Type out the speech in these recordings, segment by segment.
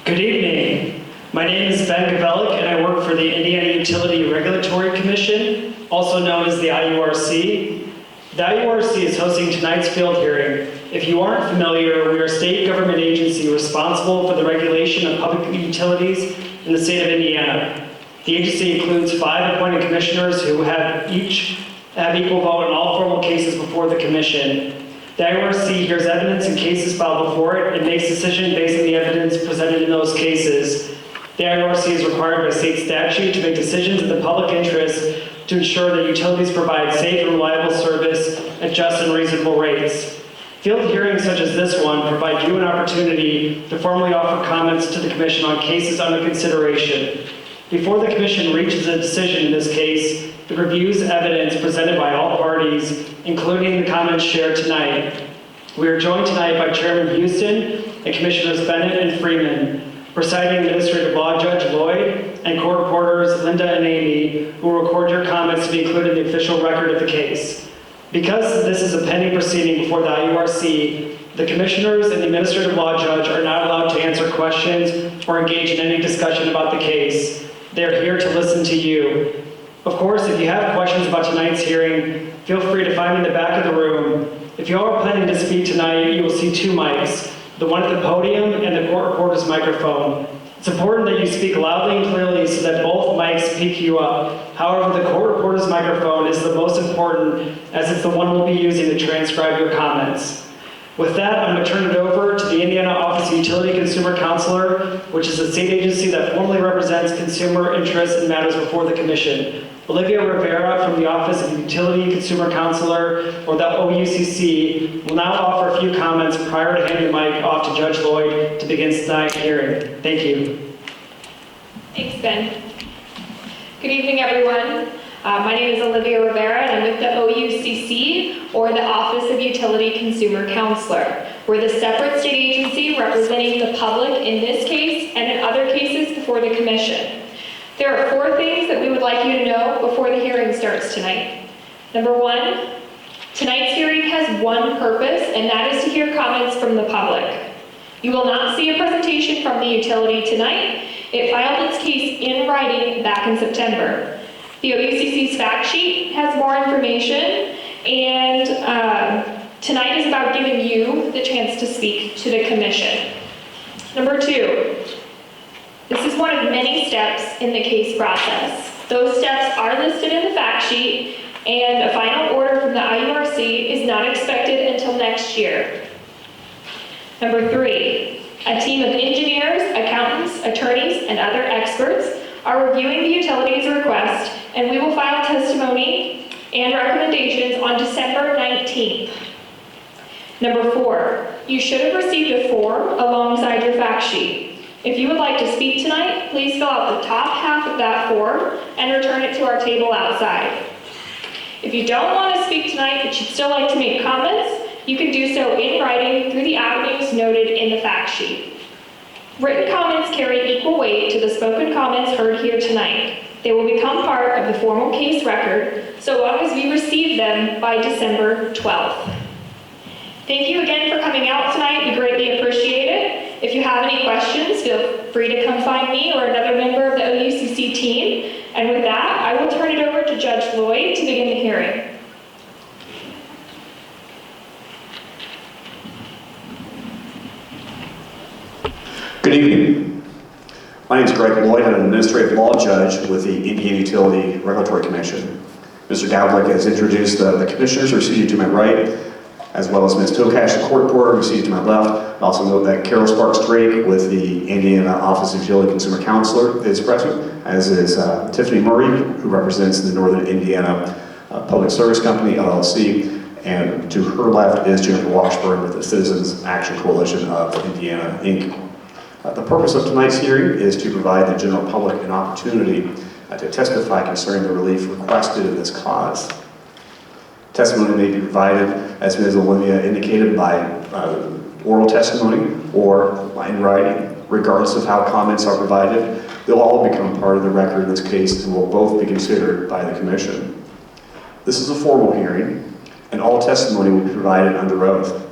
Good evening. My name is Ben Gavelik, and I work for the Indiana Utility Regulatory Commission, also known as the IURC. The IURC is hosting tonight's field hearing. If you aren't familiar, we are a state government agency responsible for the regulation of public utilities in the state of Indiana. The agency includes 5 appointed commissioners who each have equal vote in all formal cases before the commission. The IURC hears evidence in cases filed before it and makes decisions based on the evidence presented in those cases. The IURC is required by state statute to make decisions in the public interest to ensure that utilities provide safe and reliable service at just and reasonable rates. Field hearings such as this one provide you an opportunity to formally offer comments to the Commission on cases under consideration. Before the Commission reaches a decision in this case, it reviews evidence presented by all parties, including the comments shared tonight. We are joined tonight by Chairman Houston and Commissioners Bennett and Freeman, Presiding Administrative Law Judge Lloyd, and court reporters Linda and Amy, who will record your comments to be included in the official record of the case. Because this is a pending proceeding before the IURC, the Commissioners and the Administrative Law Judge are not allowed to answer questions or engage in any discussion about the case. They are here to listen to you. Of course, if you have questions about tonight's hearing, feel free to find me in the back of the room. If you are planning to speak tonight, you will see 2 mics, the one at the podium and the court reporter's microphone. It's important that you speak loudly and clearly so that both mics pick you up. However, the court reporter's microphone is the most important as it's the one we'll be using to transcribe your comments. With that, I'm going to turn it over to the Indiana Office of Utility Consumer Counselor, which is a state agency that formally represents consumer interests and matters before the Commission. Olivia Rivera from the Office of Utility Consumer Counselor, or the OUCC, will now offer a few comments prior to handing the mic off to Judge Lloyd to begin tonight's hearing. Thank you. Thanks, Ben. Good evening, everyone. My name is Olivia Rivera, and I'm with the OUCC, or the Office of Utility Consumer Counselor. We're the separate state agency representing the public in this case and in other cases before the Commission. There are 4 things that we would like you to know before the hearing starts tonight. Number 1, tonight's hearing has one purpose, and that is to hear comments from the public. You will not see a presentation from the utility tonight. It filed its case in writing back in September. The OUCC's fact sheet has more information, and tonight is about giving you the chance to speak to the Commission. Number 2, this is one of many steps in the case process. Those steps are listed in the fact sheet, and a final order from the IURC is not expected until next year. Number 3, a team of engineers, accountants, attorneys, and other experts are reviewing the utility's request, and we will file testimony and recommendations on December 19th. Number 4, you should have received a form alongside your fact sheet. If you would like to speak tonight, please fill out the top half of that form and return it to our table outside. If you don't want to speak tonight but you'd still like to make comments, you can do so in writing through the avenues noted in the fact sheet. Written comments carry equal weight to the spoken comments heard here tonight. They will become part of the formal case record so long as we receive them by December 12th. Thank you again for coming out tonight. We greatly appreciate it. If you have any questions, feel free to come find me or another member of the OUCC team. And with that, I will turn it over to Judge Lloyd to begin the hearing. Good evening. My name is Greg Lloyd. I'm an administrative law judge with the Indiana Utility Regulatory Commission. Mr. Gavlik has introduced the commissioners who are seated to my right, as well as Ms. Tokash, the court reporter, who's seated to my left. I also note that Carol Sparks-Drake with the Indiana Office of Utility Consumer Counselor is present, as is Tiffany Murray, who represents the Northern Indiana Public Service Company, LLC, and to her left is Jennifer Washburn with the Citizens Action Coalition of Indiana, Inc. The purpose of tonight's hearing is to provide the general public an opportunity to testify concerning the relief requested in this cause. Testimony may be provided, as Ms. Olivia indicated, by oral testimony or in writing, regardless of how comments are provided. They'll all become part of the record in this case and will both be considered by the Commission. This is a formal hearing, and all testimony will be provided under oath.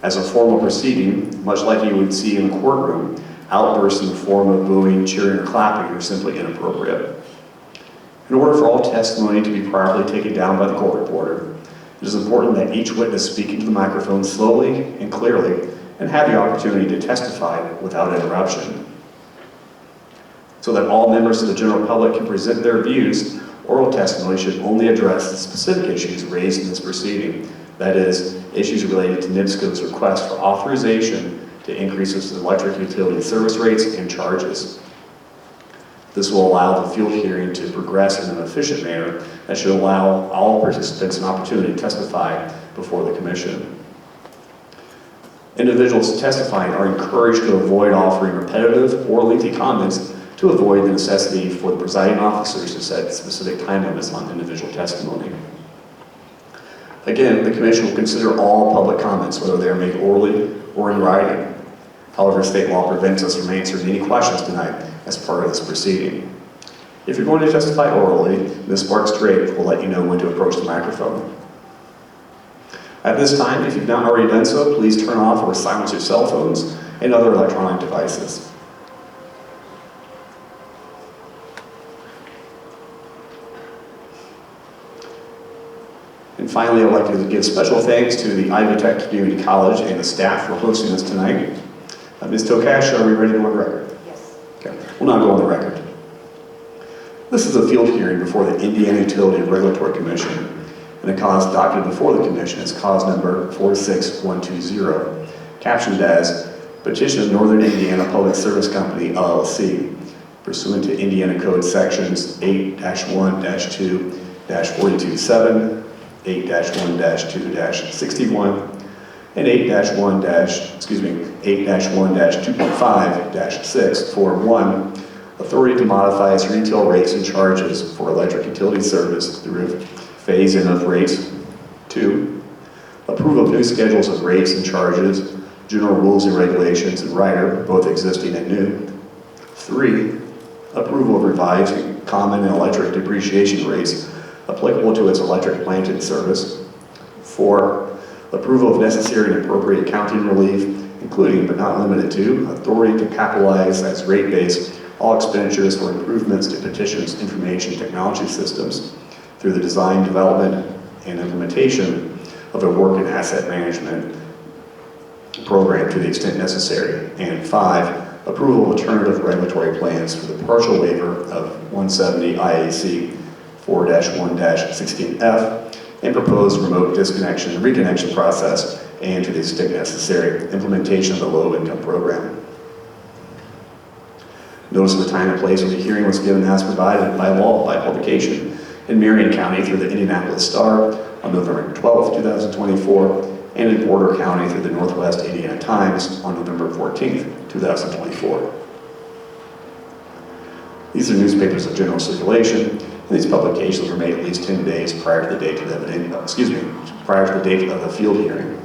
As a formal proceeding, much like you would see in a courtroom, Outbursts in the form of booing, cheering, or clapping are simply inappropriate. In order for all testimony to be properly taken down by the court reporter, it is important that each witness speak into the microphone slowly and clearly and have the opportunity to testify without interruption. So that all members of the general public can present their views, oral testimony should only address the specific issues raised in this proceeding. That is, issues related to NIPSCO's request for authorization to increase its electric utility service rates and charges. This will allow the field hearing to progress in an efficient manner that should allow all participants an opportunity to testify before the commission. Individuals testifying are encouraged to avoid offering repetitive or lengthy comments to avoid the necessity for the presiding officers to set specific time limits on individual testimony. Again, the commission will consider all public comments, whether they are made orally or in writing. However, state law prevents us from answering any questions tonight as part of this proceeding. If you're going to testify orally, Ms. Sparks-Drake will let you know when to approach the microphone. At this time, if you've not already done so, please turn off or silence your cell phones and other electronic devices. And finally, I'd like to give special thanks to the Ivy Tech Community College and the staff for hosting us tonight. Ms. Tokash, are we ready to go on record? Yes. Okay, we'll now go on the record. This is a field hearing before the Indiana Utility Regulatory Commission, and the cause docketed before the commission is cause number 46120, captioned as Petition of Northern Indiana Public Service Company, LLC, pursuant to Indiana Code Sections 8-1-2-427, 8-1-2-61, and 8-1-2.5-6 for 1, authority to modify its retail rates and charges for electric utility service through phase-in of rates. 2, approval of new schedules of rates and charges, general rules and regulations, and rider, both existing and new. 3, approval of revised common and electric depreciation rates applicable to its electric plant and service. 4, approval of necessary and appropriate accounting relief, including but not limited to authority to capitalize as rate base all expenditures for improvements to petitioner's information technology systems through the design, development, and implementation of a work and asset management program to the extent necessary. And 5, approval of alternative regulatory plans for the partial waiver of 170 IAC 4-1-16F and proposed remote disconnection and reconnection process, and to the extent necessary, implementation of the low-income program. Notice of the time and place of the hearing was given as provided by law by publication in Marion County through the Indianapolis Star on November 12, 2024, and in Porter County through the Northwest Indiana Times on November 14, 2024. These are newspapers of general circulation, and these publications were made at least 10 days prior to the date of the field hearing.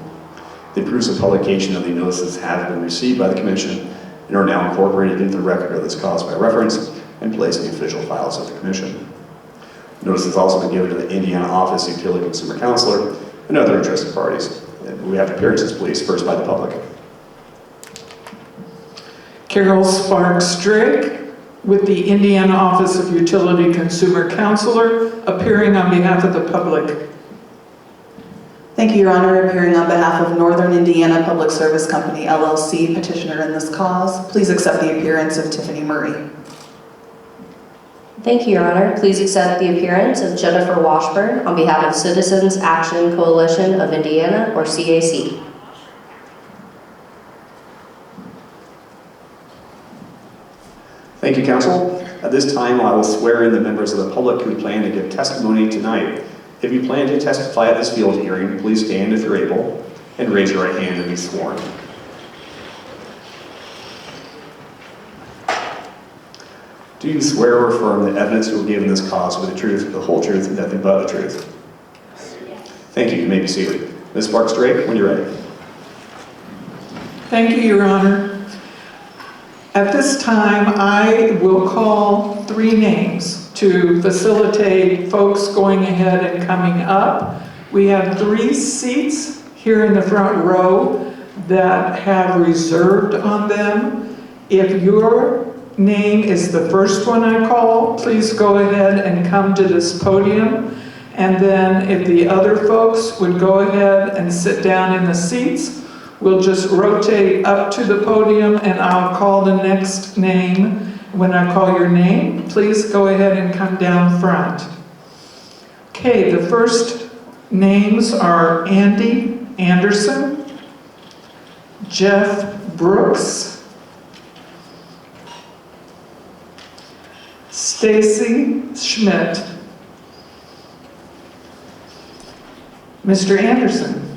The proofs of publication of the notices have been received by the Commission and are now incorporated into the record of this cause by reference and placed in the official files of the Commission. Notice has also been given to the Indiana Office Utility Consumer Counselor and other interested parties. And we have appearances, please, first by the public. Carol Sparks-Drake with the Indiana Office of Utility Consumer Counselor, appearing on behalf of the public. Thank you, Your Honor. Appearing on behalf of Northern Indiana Public Service Company, LLC, petitioner in this cause, please accept the appearance of Tiffany Murray. Thank you, Your Honor. Please accept the appearance of Jennifer Washburn on behalf of Citizens Action Coalition of Indiana, or CAC. Thank you, Counsel. At this time, I will swear in the members of the public who plan to give testimony tonight. If you plan to testify at this field hearing, please stand if you're able and raise your right hand and be sworn. Do you swear or affirm that evidence you will give in this cause will be the truth, the whole truth, and nothing but the truth? Yes. Thank you. You may be seated. Ms. Sparks-Drake, when you're ready. Thank you, Your Honor. At this time, I will call 3 names to facilitate folks going ahead and coming up. We have 3 seats here in the front row that have reserved on them. If your name is the first one I call, please go ahead and come to this podium. And then if the other folks would go ahead and sit down in the seats, we'll just rotate up to the podium and I'll call the next name. When I call your name, please go ahead and come down front. Okay, the first names are Andy Anderson, Jeff Brooks, Stacy Schmidt. Mr. Anderson,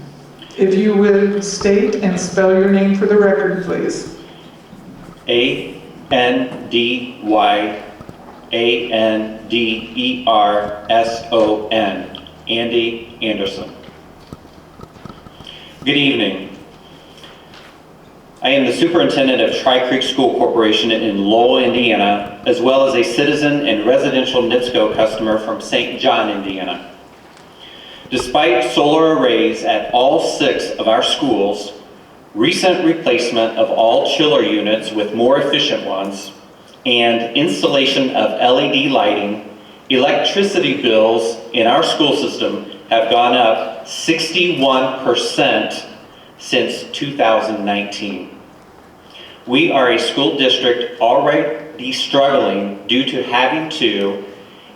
if you would state and spell your name for the record, please. Andyanderson. Andy Anderson. Good evening. I am the superintendent of Tri Creek School Corporation in Lowell, Indiana, as well as a citizen and residential NIPSCO customer from St. John, Indiana. Despite solar arrays at all 6 of our schools, recent replacement of all chiller units with more efficient ones, and installation of LED lighting, electricity bills in our school system have gone up 61% since 2019. We are a school district already struggling due to having to,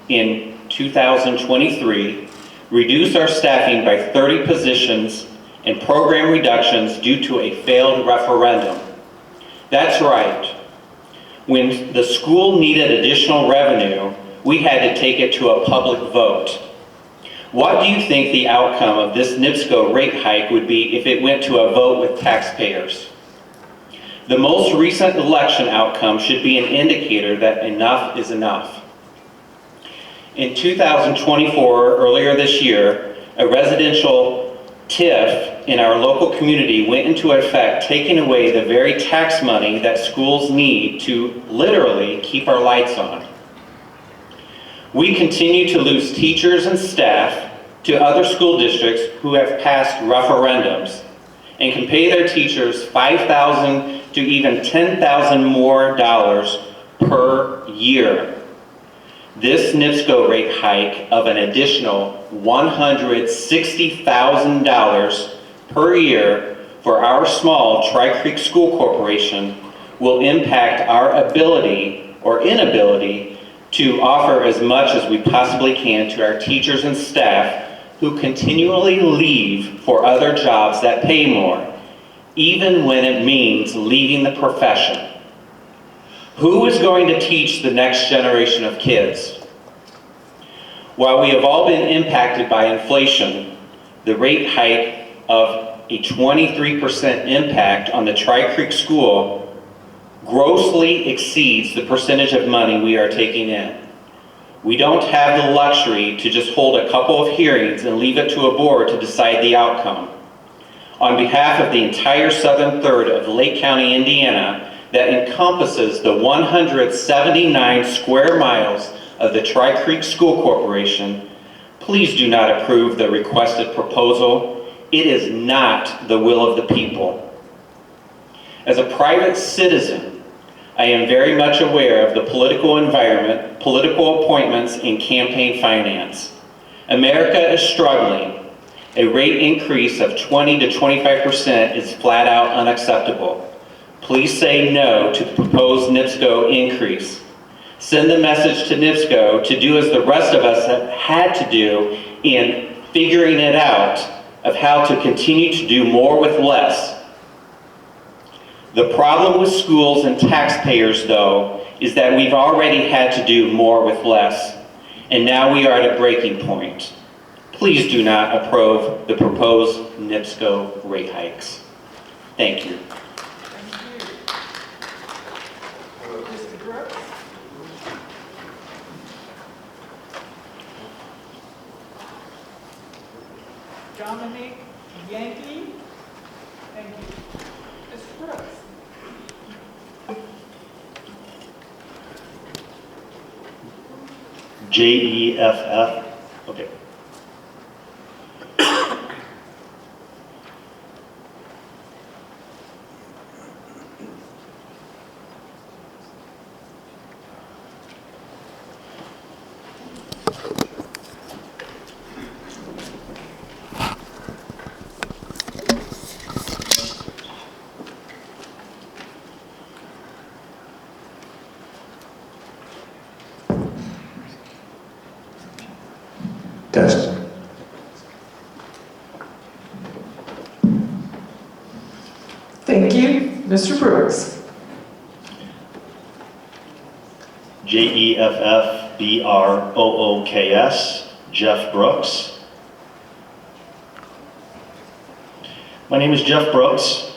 in 2023, reduce our staffing by 30 positions and program reductions due to a failed referendum. That's right. When the school needed additional revenue, we had to take it to a public vote. What do you think the outcome of this NIPSCO rate hike would be if it went to a vote with taxpayers? The most recent election outcome should be an indicator that enough is enough. In 2024, earlier this year, a residential TIF in our local community went into effect, taking away the very tax money that schools need to literally keep our lights on. We continue to lose teachers and staff to other school districts who have passed referendums and can pay their teachers $5,000 to even $10,000 more per year. This NIPSCO rate hike of an additional $160,000 per year for our small Tri Creek School Corporation will impact our ability or inability to offer as much as we possibly can to our teachers and staff who continually leave for other jobs that pay more, even when it means leaving the profession. Who is going to teach the next generation of kids? While we have all been impacted by inflation, the rate hike of a 23% impact on the Tri Creek School grossly exceeds the percentage of money we are taking in. We don't have the luxury to just hold a couple of hearings and leave it to a board to decide the outcome. On behalf of the entire southern third of Lake County, Indiana, that encompasses the 179 square miles of the Tri Creek School Corporation, please do not approve the requested proposal. It is not the will of the people. As a private citizen, I am very much aware of the political environment, political appointments, and campaign finance. America is struggling. A rate increase of 20 to 25% is flat out unacceptable. Please say no to the proposed NIPSCO increase. Send the message to NIPSCO to do as the rest of us have had to do in figuring it out of how to continue to do more with less. The problem with schools and taxpayers, though, is that we've already had to do more with less, and now we are at a breaking point. Please do not approve the proposed NIPSCO rate hikes. Thank you. Mr. Brooks? Dominic Yankee? Thank you. Mr. Brooks? JEFF. Okay. Test. Thank you. Mr. Brooks. JEFFBROOKS, Jeff Brooks. My name is Jeff Brooks.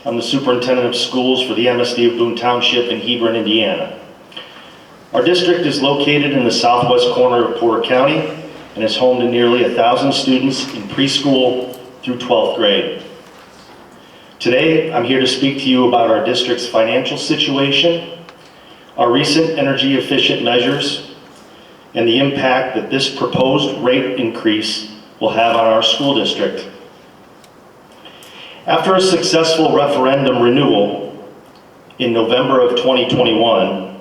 I'm the superintendent of schools for the MSD of Boone Township in Hebron, Indiana. Our district is located in the southwest corner of Porter County and is home to nearly 1,000 students in preschool through 12th grade. Today, I'm here to speak to you about our district's financial situation, our recent energy efficient measures, and the impact that this proposed rate increase will have on our school district. After a successful referendum renewal in November of 2021,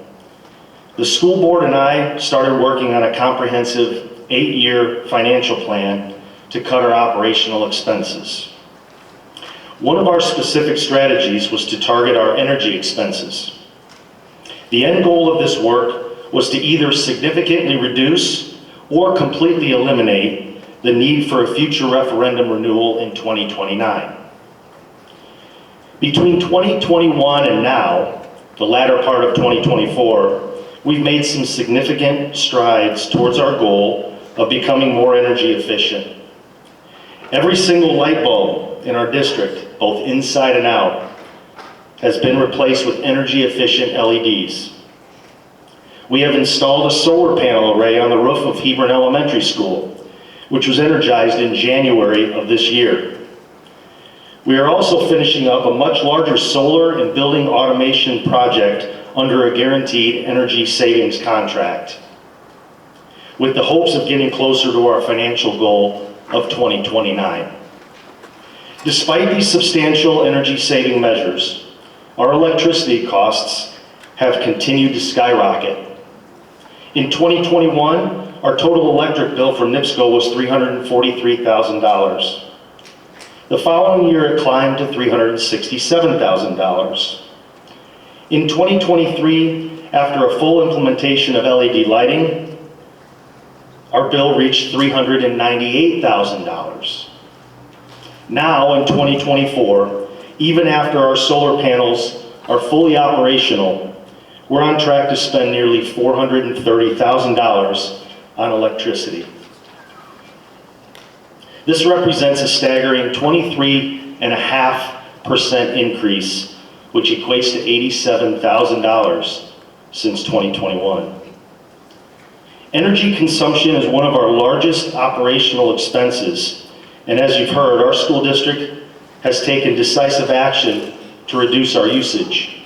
the school board and I started working on a comprehensive 8-year financial plan to cut our operational expenses. One of our specific strategies was to target our energy expenses. The end goal of this work was to either significantly reduce or completely eliminate the need for a future referendum renewal in 2029. Between 2021 and now, the latter part of 2024, we've made some significant strides towards our goal of becoming more energy efficient. Every single light bulb in our district, both inside and out, has been replaced with energy efficient LEDs. We have installed a solar panel array on the roof of Hebron Elementary School, which was energized in January of this year. We are also finishing up a much larger solar and building automation project under a guaranteed energy savings contract, with the hopes of getting closer to our financial goal of 2029. Despite these substantial energy saving measures, our electricity costs have continued to skyrocket. In 2021, our total electric bill from NIPSCO was $343,000. The following year, it climbed to $367,000. In 2023, after a full implementation of LED lighting, our bill reached $398,000. Now, in 2024, even after our solar panels are fully operational, we're on track to spend nearly $430,000 on electricity. This represents a staggering 23.5% increase, which equates to $87,000 since 2021. Energy consumption is one of our largest operational expenses, and as you've heard, our school district has taken decisive action to reduce our usage.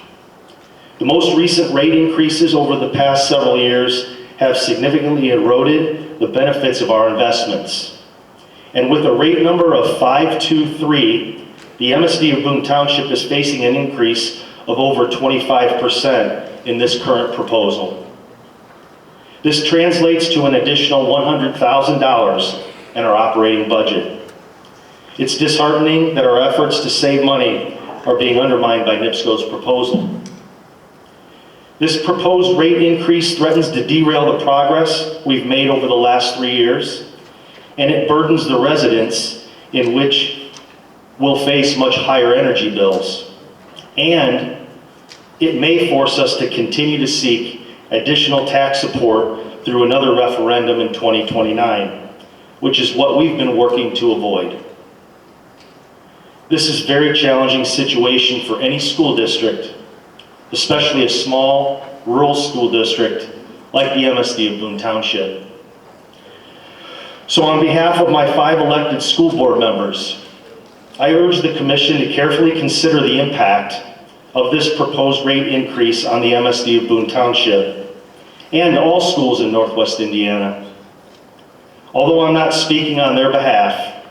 The most recent rate increases over the past several years have significantly eroded the benefits of our investments. And with a rate number of 523, the MSD of Boone Township is facing an increase of over 25% in this current proposal. This translates to an additional $100,000 in our operating budget. It's disheartening that our efforts to save money are being undermined by NIPSCO's proposal. This proposed rate increase threatens to derail the progress we've made over the last 3 years, and it burdens the residents in which will face much higher energy bills. And it may force us to continue to seek additional tax support through another referendum in 2029, which is what we've been working to avoid. This is a very challenging situation for any school district, especially a small rural school district like the MSD of Boone Township. So on behalf of my 5 elected school board members, I urge the commission to carefully consider the impact of this proposed rate increase on the MSD of Boone Township and all schools in Northwest Indiana. Although I'm not speaking on their behalf,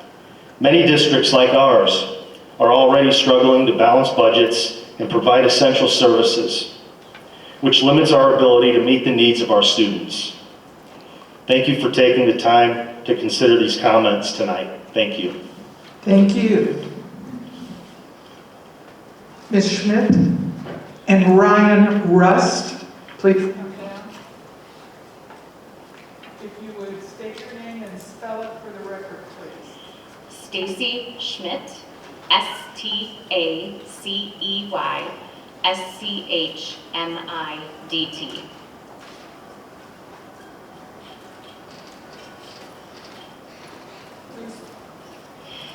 many districts like ours are already struggling to balance budgets and provide essential services, which limits our ability to meet the needs of our students. Thank you for taking the time to consider these comments tonight. Thank you. Thank you. Ms. Schmidt and Ryan Rust, please come down. If you would state your name and spell Stacy Schmidt, Stacey Schmidt.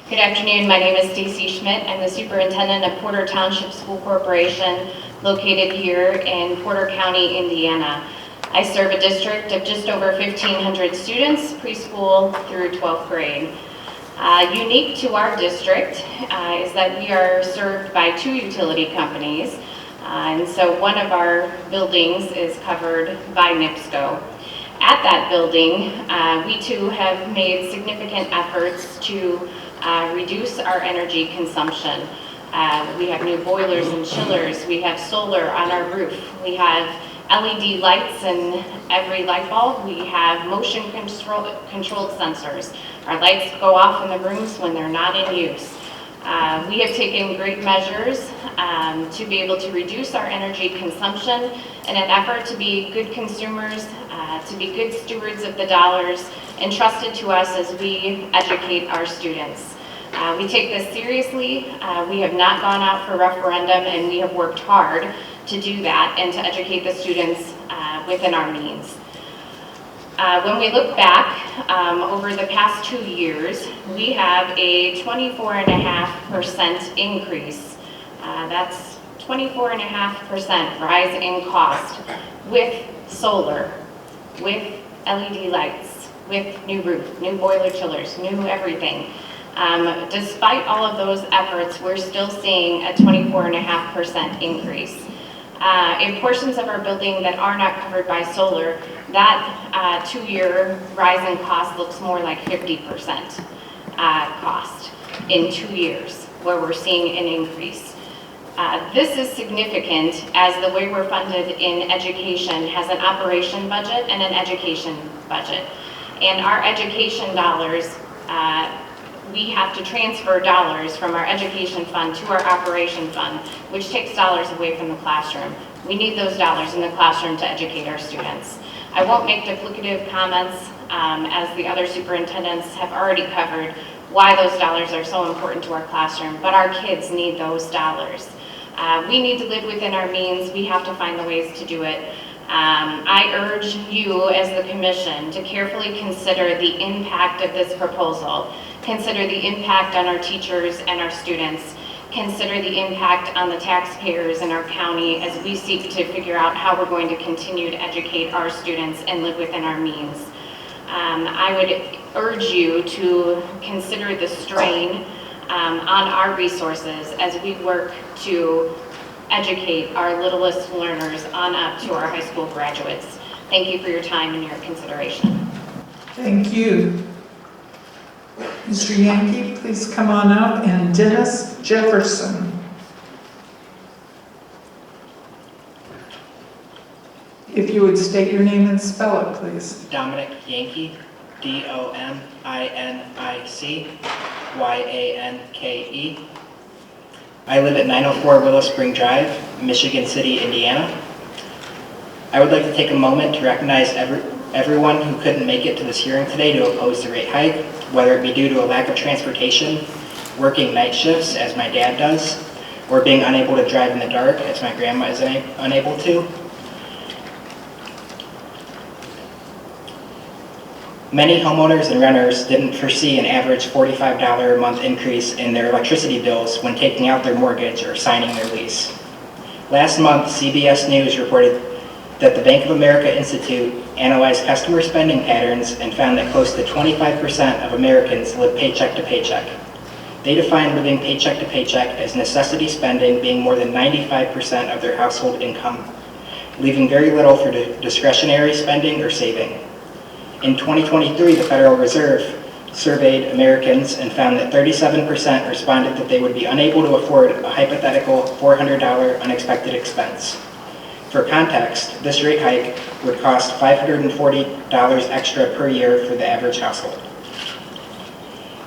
Good afternoon, my name is Stacy Schmidt. I'm the superintendent of Porter Township School Corporation located here in Porter County, Indiana. I serve a district of just over 1,500 students, preschool through 12th grade. Unique to our district is that we are served by 2 utility companies, and so one of our buildings is covered by NIPSCO. At that building, we too have made significant efforts to reduce our energy consumption. We have new boilers and chillers, we have solar on our roof, we have LED lights in every light bulb, we have motion controlled sensors. Our lights go off in the rooms when they're not in use. We have taken great measures to be able to reduce our energy consumption in an effort to be good consumers, to be good stewards of the dollars entrusted to us as we educate our students. We take this seriously. We have not gone out for referendum, and we have worked hard to do that and to educate the students within our means. When we look back over the past 2 years, we have a 24.5% increase. That's 24.5% rise in cost with solar, with LED lights, with new roof, new boiler chillers, new everything. Despite all of those efforts, we're still seeing a 24.5% increase. In portions of our building that are not covered by solar, that 2-year rise in cost looks more like 50% cost in 2 years, where we're seeing an increase. This is significant as the way we're funded in education has an operation budget and an education budget. And our education dollars, we have to transfer dollars from our education fund to our operation fund, which takes dollars away from the classroom. We need those dollars in the classroom to educate our students. I won't make duplicative comments as the other superintendents have already covered why those dollars are so important to our classroom, but our kids need those dollars. We need to live within our means. We have to find the ways to do it. I urge you as the commission to carefully consider the impact of this proposal. Consider the impact on our teachers and our students. Consider the impact on the taxpayers in our county as we seek to figure out how we're going to continue to educate our students and live within our means. I would urge you to consider the strain on our resources as we work to educate our littlest learners on up to our high school graduates. Thank you for your time and your consideration. Thank you. Mr. Yankee, please come on up, and Dennis Jefferson. If you would state your name and spell it, please. Dominic Yankee, DOMINICYANKE. I live at 904 Willow Spring Drive, Michigan City, Indiana. I would like to take a moment to recognize everyone who couldn't make it to this hearing today to oppose the rate hike, whether it be due to a lack of transportation, working night shifts as my dad does, or being unable to drive in the dark as my grandma is unable to. Many homeowners and renters didn't foresee an average $45 a month increase in their electricity bills when taking out their mortgage or signing their lease. Last month, CBS News reported that the Bank of America Institute analyzed customer spending patterns and found that close to 25% of Americans live paycheck to paycheck. They define living paycheck to paycheck as necessity spending being more than 95% of their household income, leaving very little for discretionary spending or saving. In 2023, the Federal Reserve surveyed Americans and found that 37% responded that they would be unable to afford a hypothetical $400 unexpected expense. For context, this rate hike would cost $540 extra per year for the average household.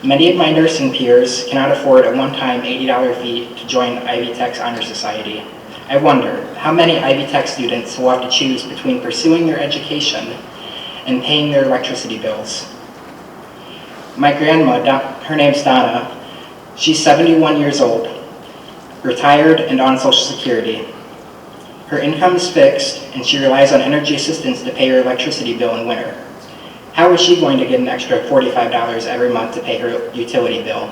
Many of my nursing peers cannot afford a one-time $80 fee to join Ivy Tech's Honor Society. I wonder how many Ivy Tech students will have to choose between pursuing their education and paying their electricity bills. My grandma, her name's Donna, she's 71 years old, retired and on Social Security. Her income is fixed and she relies on energy assistance to pay her electricity bill in winter. How is she going to get an extra $45 every month to pay her utility bill?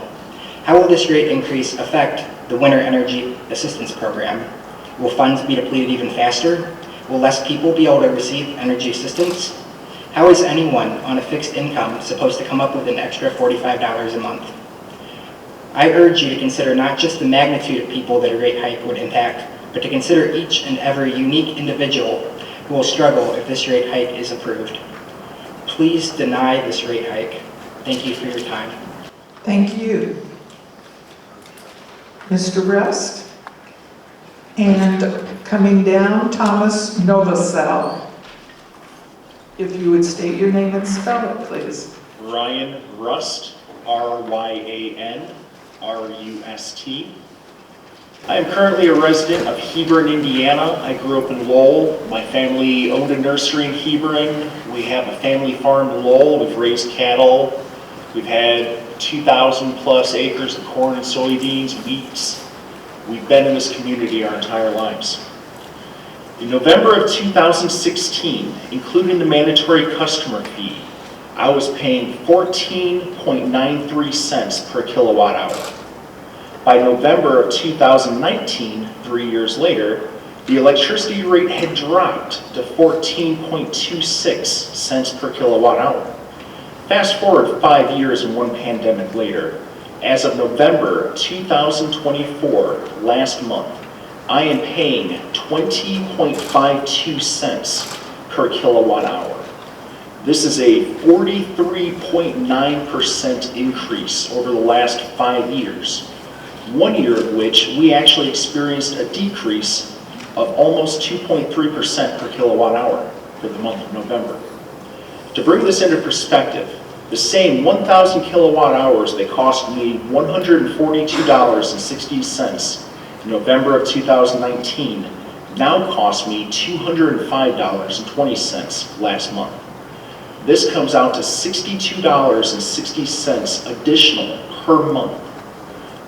How will this rate increase affect the winter energy assistance program? Will funds be depleted even faster? Will less people be able to receive energy assistance? How is anyone on a fixed income supposed to come up with an extra $45 a month? I urge you to consider not just the magnitude of people that a rate hike would impact, but to consider each and every unique individual who will struggle if this rate hike is approved. Please deny this rate hike. Thank you for your time. Thank you. Mr. Rest. And coming down, Thomas Novosel. If you would state your name and spell it, please. Ryan Rust, R-Y-A-N-R-U-S-T. I am currently a resident of Hebron, Indiana. I grew up in Lowell. My family owned a nursery in Hebron. We have a family farm in Lowell. We've raised cattle. We've had 2,000 plus acres of corn and soybeans, wheat. We've been in this community our entire lives. In November of 2016, including the mandatory customer fee, I was paying 14.93 cents per kilowatt hour. By November of 2019, 3 years later, the electricity rate had dropped to 14.26 cents per kilowatt hour. Fast forward 5 years and one pandemic later, as of November 2024, last month, I am paying 20.52 cents per kilowatt hour. This is a 43.9% increase over the last 5 years. 1 year of which we actually experienced a decrease of almost 2.3% per kilowatt hour for the month of November. To bring this into perspective, the same 1,000 kilowatt hours that cost me $142.60 in November of 2019 now cost me $205.20 last month. This comes out to $62.60 additional per month,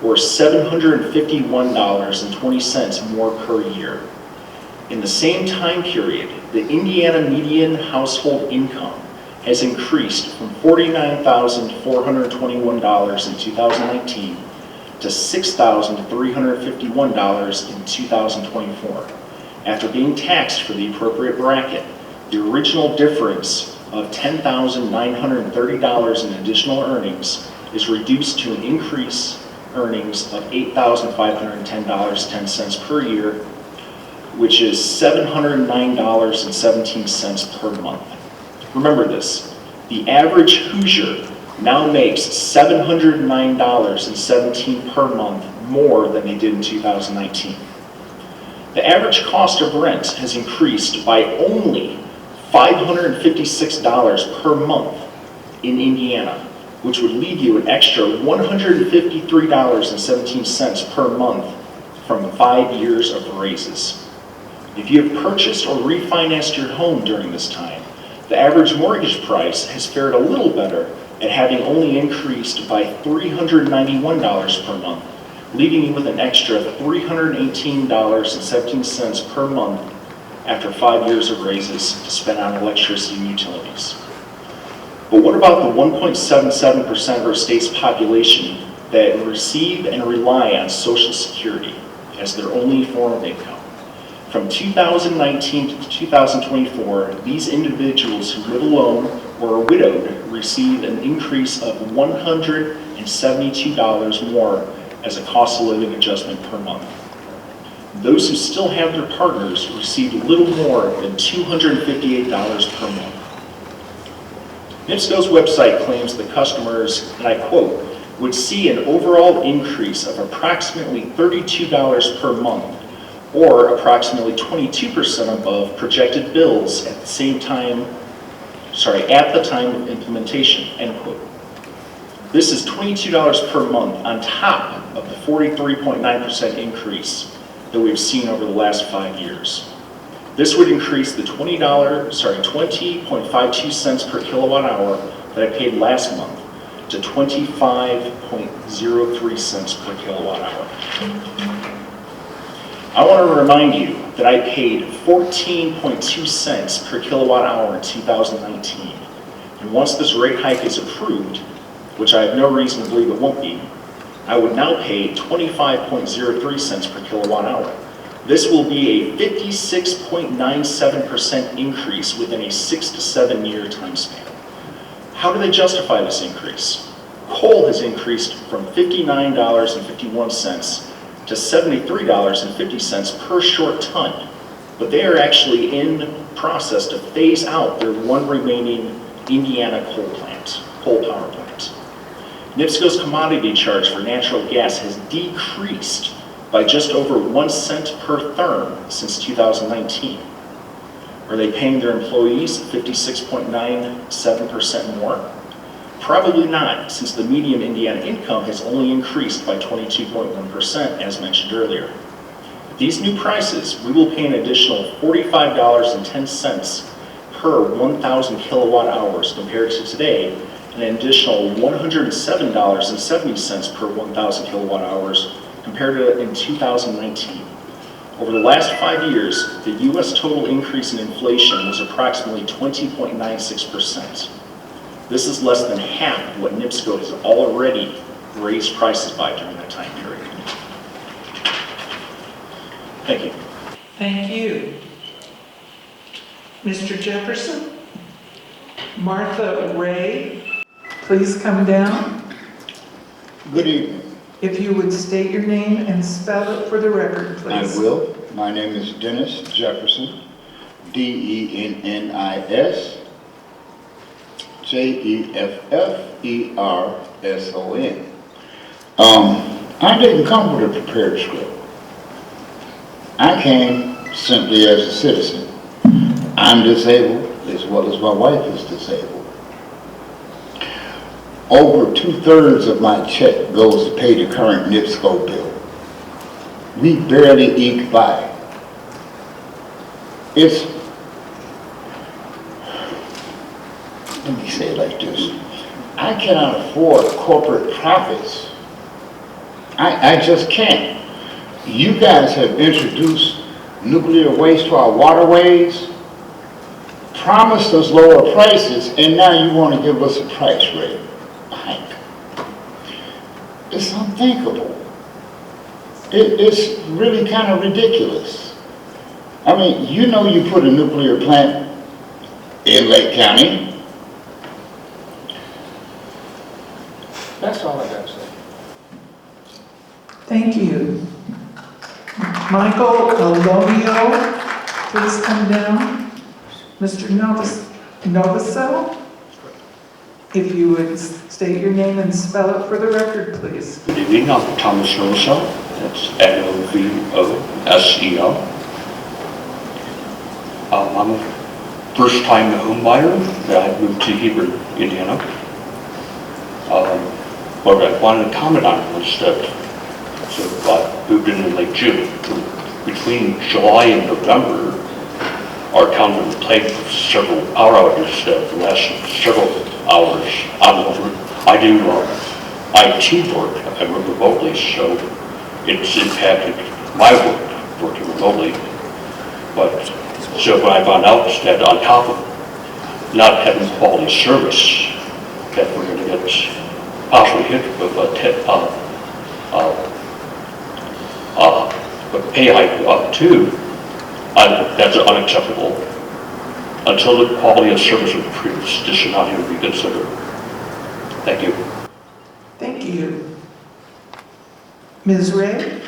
or $751.20 more per year. In the same time period, the Indiana median household income has increased from $49,421 in 2019 to $6,351 in 2024. After being taxed for the appropriate bracket, the original difference of $10,930 in additional earnings is reduced to an increase earnings of $8,510.10 per year, which is $709.17 per month. Remember this, the average Hoosier now makes $709.17 per month more than they did in 2019. The average cost of rent has increased by only $556 per month in Indiana, which would leave you an extra $153.17 per month from 5 years of raises. If you have purchased or refinanced your home during this time, the average mortgage price has fared a little better at having only increased by $391 per month, leaving you with an extra $318.17 per month after 5 years of raises to spend on electricity and utilities. But what about the 1.77% of our state's population that receive and rely on Social Security as their only form of income? From 2019 to 2024, these individuals who live alone or are widowed receive an increase of $172 more as a cost of living adjustment per month. Those who still have their partners receive a little more than $258 per month. NIPSCO's website claims that customers, and I quote, would see an overall increase of approximately $32 per month, or approximately 22% above projected bills at the time of implementation, end quote. This is $22 per month on top of the 43.9% increase that we've seen over the last 5 years. This would increase the $20.52 per kilowatt hour that I paid last month to 25.03 cents per kilowatt hour. I want to remind you that I paid 14.2 cents per kilowatt hour in 2019. And once this rate hike is approved, which I have no reason to believe it won't be, I would now pay 25.03 cents per kilowatt hour. This will be a 56.97% increase within a 6 to 7 year time span. How do they justify this increase? Coal has increased from $59.51 to $73.50 per short ton, but they are actually in process to phase out their one remaining Indiana coal power plant. NIPSCO's commodity charge for natural gas has decreased by just over 1 cent per therm since 2019. Are they paying their employees 56.97% more? Probably not, since the median Indiana income has only increased by 22.1%, as mentioned earlier. At these new prices, we will pay an additional $45.10 per 1,000 kilowatt hours compared to today, and an additional $107.70 per 1,000 kilowatt hours compared to in 2019. Over the last 5 years, the U.S. total increase in inflation was approximately 20.96%. This is less than half of what NIPSCO has already raised prices by during that time period. Thank you. Thank you. Mr. Jefferson? Martha Ray, please come down. Good evening. If you would state your name and spell it for the record, please. I will. My name is Dennis Jefferson, Dennis Jefferson. I didn't come with a prepared script. I came simply as a citizen. I'm disabled as well as my wife is disabled. Over 2/3 of my check goes to pay the current NIPSCO bill. We barely eke by. Let me say it like this. I cannot afford corporate profits. I just can't. You guys have introduced nuclear waste to our waterways, promised us lower prices, and now you want to give us a price rate hike. It's unthinkable. It's really kind of ridiculous. I mean, you know you put a nuclear plant in Lake County. That's all I got to say. Thank you. Michael Alomio, please come down. Mr. Novosel, if you would state your name and spell it for the record, please. Good evening, I'm Thomas Novosel. That's Novosel. I'm a first-time home buyer that I moved to Hebron, Indiana. What I wanted to comment on was that I moved in late June. Between July and November, our town was plagued with several power outages that lasted several hours. I do IT work. I work remotely, so it's impacted my work working remotely. But so when I found out that on top of not having quality service, that we're going to get possibly hit with a pay hike up to, that's unacceptable. Until the quality of service improves, this should not even be considered. Thank you. Thank you. Ms. Ray?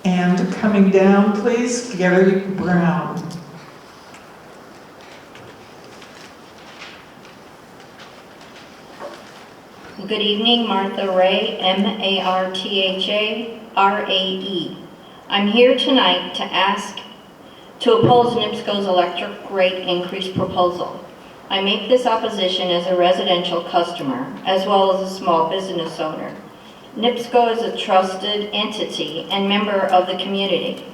And coming down, please, Gary Brown. Good evening, Martha Ray, M-A-R-T-H-A-R-A-E. I'm here tonight to oppose NIPSCO's electric rate increase proposal. I make this opposition as a residential customer, as well as a small business owner. NIPSCO is a trusted entity and member of the community.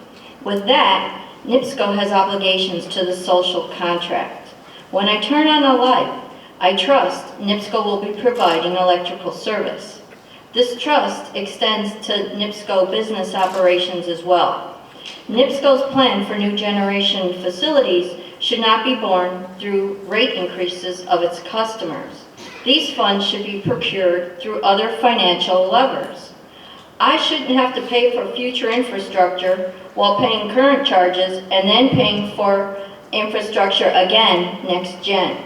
With that, NIPSCO has obligations to the social contract. When I turn on a light, I trust NIPSCO will be providing electrical service. This trust extends to NIPSCO business operations as well. NIPSCO's plan for new generation facilities should not be borne through rate increases of its customers. These funds should be procured through other financial levers. I shouldn't have to pay for future infrastructure while paying current charges and then paying for infrastructure again next gen.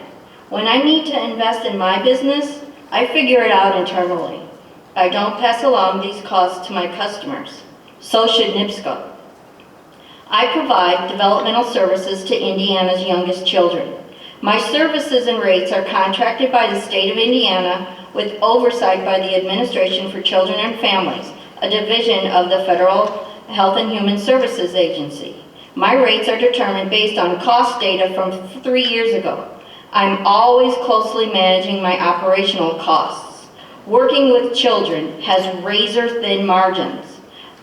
When I need to invest in my business, I figure it out internally. I don't pass along these costs to my customers. So should NIPSCO. I provide developmental services to Indiana's youngest children. My services and rates are contracted by the state of Indiana with oversight by the Administration for Children and Families, a division of the Federal Health and Human Services Agency. My rates are determined based on cost data from 3 years ago. I'm always closely managing my operational costs. Working with children has razor-thin margins.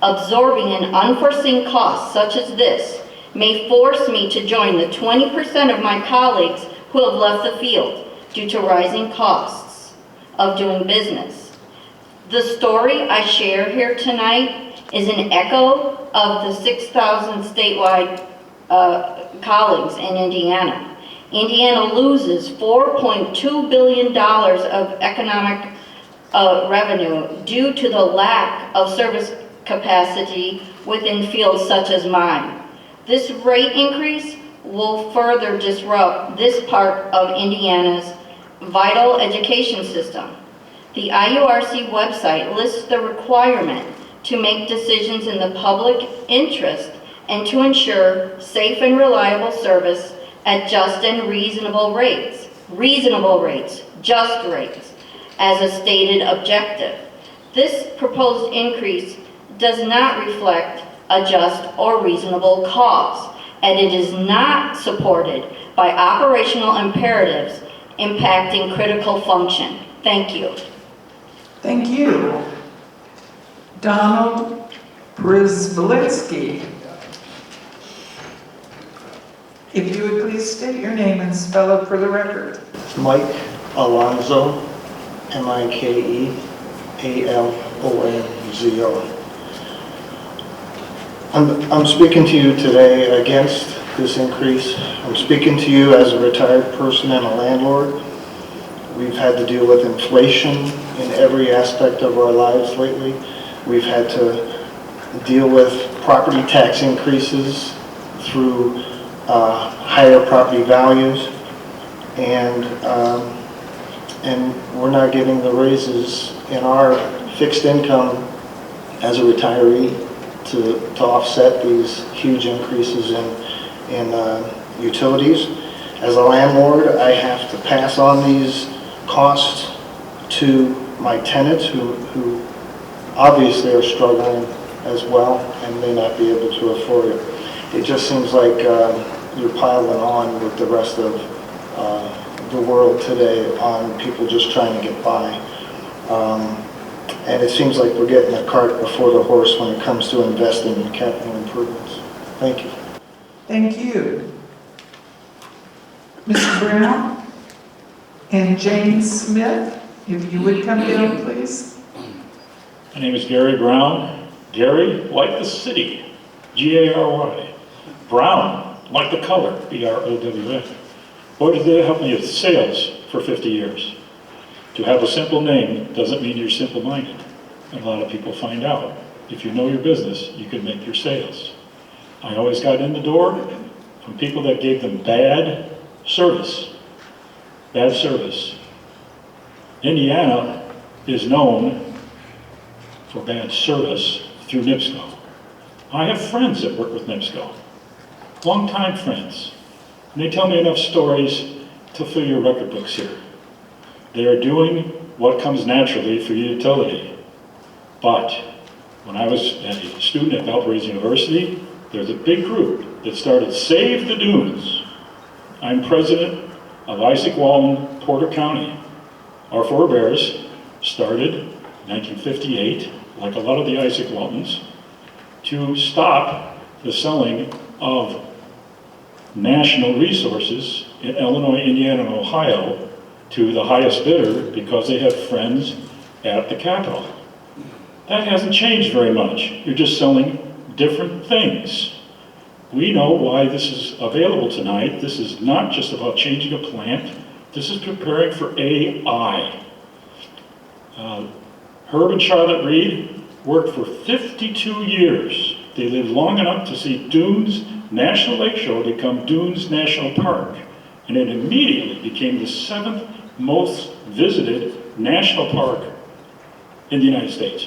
Absorbing an unforeseen cost such as this may force me to join the 20% of my colleagues who have left the field due to rising costs of doing business. The story I share here tonight is an echo of the 6,000 statewide colleagues in Indiana. Indiana loses $4.2 billion of economic revenue due to the lack of service capacity within fields such as mine. This rate increase will further disrupt this part of Indiana's vital education system. The IURC website lists the requirement to make decisions in the public interest and to ensure safe and reliable service at just and reasonable rates, just rates, as a stated objective. This proposed increase does not reflect a just or reasonable cause, and it is not supported by operational imperatives impacting critical function. Thank you. Thank you. Donald Brzezowski. If you would please state your name and spell it for the record. Mike Alonzo, Mikealonzo. I'm speaking to you today against this increase. I'm speaking to you as a retired person and a landlord. We've had to deal with inflation in every aspect of our lives lately. We've had to deal with property tax increases through higher property values, and we're not getting the raises in our fixed income as a retiree to offset these huge increases in utilities. As a landlord, I have to pass on these costs to my tenants who obviously are struggling as well and may not be able to afford it. It just seems like you're piling on with the rest of the world today on people just trying to get by. And it seems like we're getting the cart before the horse when it comes to investing in capital improvements. Thank you. Thank you. Mr. Brown and Jane Smith, if you would come down, please. My name is Gary Brown. Gary, like the city, G-A-R-Y. Brown, like the color, B-R-O-W-N. Boy, did they help me with sales for 50 years. To have a simple name doesn't mean you're simple-minded. And a lot of people find out. If you know your business, you can make your sales. I always got in the door from people that gave them bad service. Bad service. Indiana is known for bad service through NIPSCO. I have friends that work with NIPSCO. Long-time friends. And they tell me enough stories to fill your record books here. They are doing what comes naturally for utility. But when I was a student at Valparaiso University, there's a big group that started Save the Dunes. I'm president of Isaac Walton, Porter County. Our forebears started in 1958, like a lot of the Isaac Waltons, to stop the selling of national resources in Illinois, Indiana, and Ohio to the highest bidder because they have friends at the Capitol. That hasn't changed very much. You're just selling different things. We know why this is available tonight. This is not just about changing a plant. This is preparing for AI. Herb and Charlotte Reed worked for 52 years. They lived long enough to see Dunes National Lakeshore become Dunes National Park. And it immediately became the 7th most visited national park in the United States.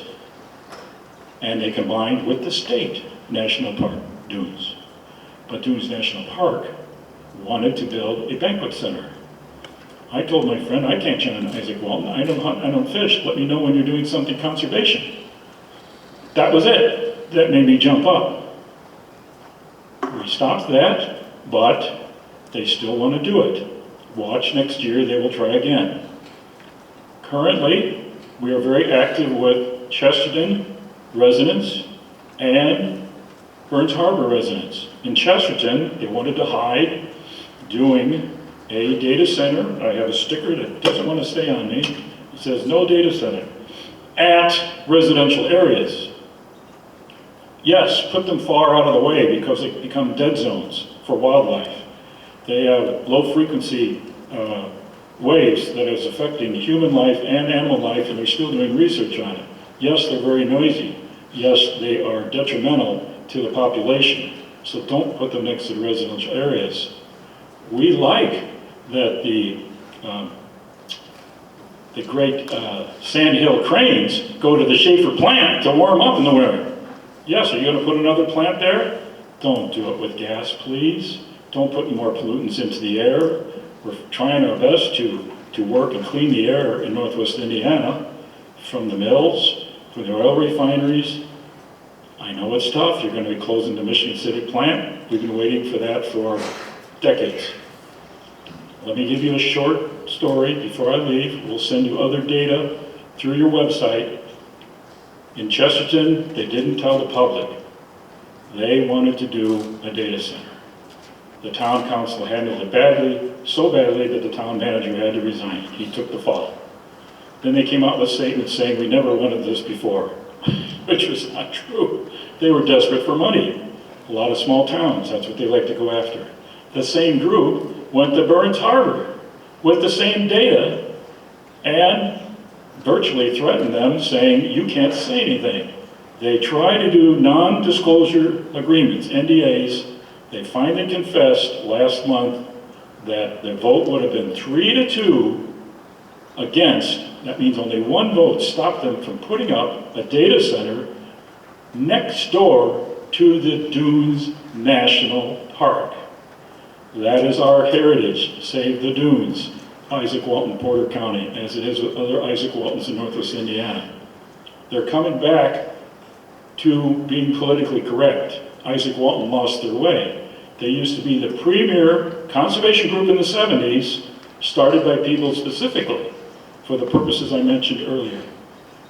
And they combined with the state national park, Dunes. But Dunes National Park wanted to build a banquet center. I told my friend, I can't join Isaac Walton. I don't hunt, I don't fish. Let me know when you're doing something conservation. That was it. That made me jump up. We stopped that, but they still want to do it. Watch next year, they will try again. Currently, we are very active with Chesterton residents and Burns Harbor residents. In Chesterton, they wanted to hide doing a data center. I have a sticker that doesn't want to stay on me. It says no data center at residential areas. Yes, put them far out of the way because they become dead zones for wildlife. They have low frequency waves that is affecting human life and animal life, and they're still doing research on it. Yes, they're very noisy. Yes, they are detrimental to the population. So don't put them next to the residential areas. We like that the great sandhill cranes go to the Schaefer plant to warm up in the winter. Yes, are you going to put another plant there? Don't do it with gas, please. Don't put more pollutants into the air. We're trying our best to work and clean the air in northwest Indiana from the mills, from the oil refineries. I know it's tough. You're going to be closing the Michigan City plant. We've been waiting for that for decades. Let me give you a short story before I leave. We'll send you other data through your website. In Chesterton, they didn't tell the public. They wanted to do a data center. The town council handled it badly, so badly that the town manager had to resign. He took the fall. Then they came out with statements saying, we never wanted this before, which was not true. They were desperate for money. A lot of small towns, that's what they like to go after. The same group went to Burns Harbor with the same data and virtually threatened them, saying, you can't say anything. They try to do non-disclosure agreements, NDAs. They finally confessed last month that the vote would have been 3-2 against. That means only one vote stopped them from putting up a data center next door to the Dunes National Park. That is our heritage, save the dunes. Isaac Walton, Porter County, as it is with other Isaac Waltons in northwest Indiana. They're coming back to being politically correct. Isaac Walton lost their way. They used to be the premier conservation group in the 70s, started by people specifically for the purposes I mentioned earlier.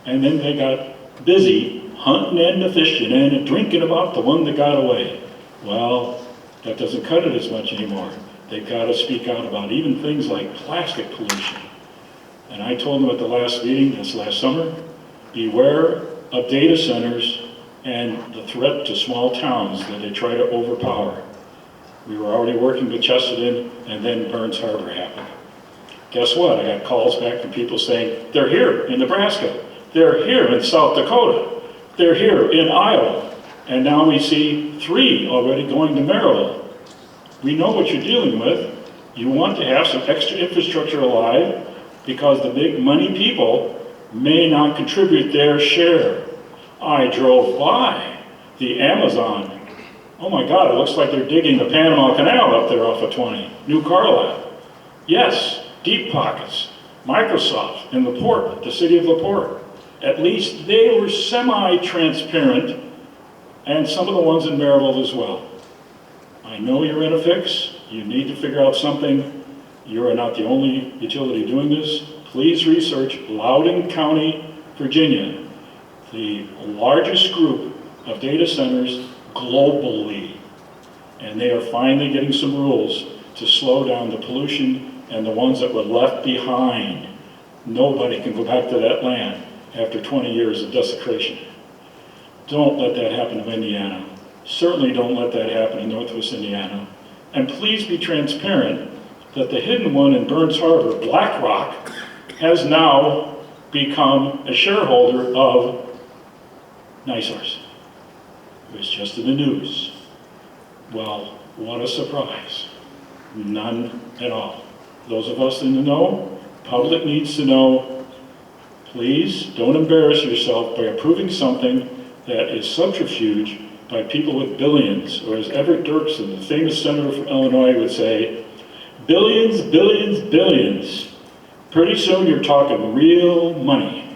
And then they got busy hunting and fishing and drinking about the one that got away. Well, that doesn't cut it as much anymore. They've got to speak out about even things like plastic pollution. And I told them at the last meeting, this last summer, beware of data centers and the threat to small towns that they try to overpower. We were already working with Chesterton, and then Burns Harbor happened. Guess what? I got calls back from people saying, they're here in Nebraska. They're here in South Dakota. They're here in Iowa. And now we see 3 already going to Maryland. We know what you're dealing with. You want to have some extra infrastructure alive because the big money people may not contribute their share. I drove by the Amazon. Oh my God, it looks like they're digging the Panama Canal up there off of 20. New Carlisle. Yes, deep pockets. Microsoft and LaPorte, the city of LaPorte. At least they were semi-transparent, and some of the ones in Maryville as well. I know you're in a fix. You need to figure out something. You're not the only utility doing this. Please research Loudoun County, Virginia, the largest group of data centers globally. And they are finally getting some rules to slow down the pollution and the ones that were left behind. Nobody can go back to that land after 20 years of desecration. Don't let that happen to Indiana. Certainly don't let that happen in Northwest Indiana. And please be transparent that the hidden one in Burns Harbor, BlackRock, has now become a shareholder of NiSource. It was just in the news. Well, what a surprise. None at all. Those of us in the know, public needs to know, please don't embarrass yourself by approving something that is subterfuge by people with billions, or as Everett Dirksen, the famous senator from Illinois, would say, billions, billions, billions. Pretty soon you're talking real money.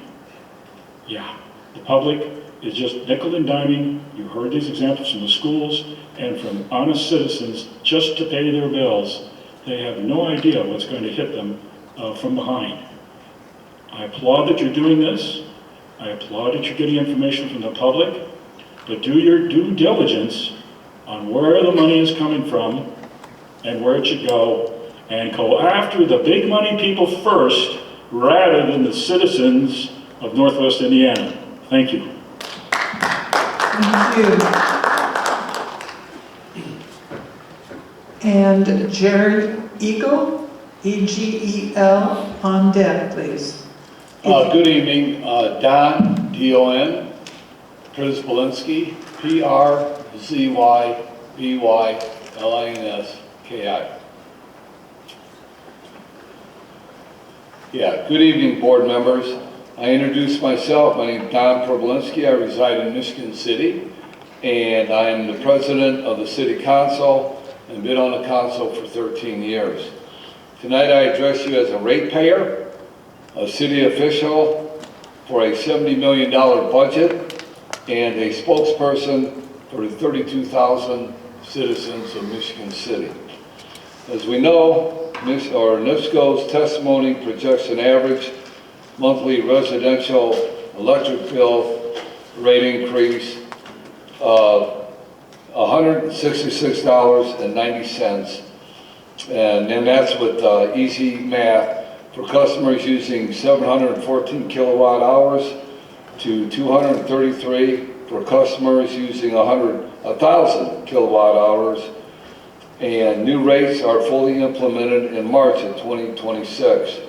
Yeah, the public is just nickel and diming. You heard these examples from the schools and from honest citizens just to pay their bills. They have no idea what's going to hit them from behind. I applaud that you're doing this. I applaud that you're getting information from the public, but do your due diligence on where the money is coming from and where it should go, and go after the big money people first rather than the citizens of Northwest Indiana. Thank you. Thank you. And Jared Eagle, E-G-E-L, on deck, please. Good evening, Don, D-O-N, Przybylski, P-R-Z-Y-B-Y-L-I-N-S-K-I. Yeah, good evening, board members. I introduce myself. My name is Don Przybylski. I reside in Michigan City, and I am the president of the City Council and been on the council for 13 years. Tonight I address you as a ratepayer, a city official for a $70 million budget, and a spokesperson for the 32,000 citizens of Michigan City. As we know, NIPSCO's testimony projects an average monthly residential electric bill rate increase of $166.90, and that's with easy math for customers using 714 kilowatt hours to 233 for customers using 1,000 kilowatt hours, and new rates are fully implemented in March of 2026.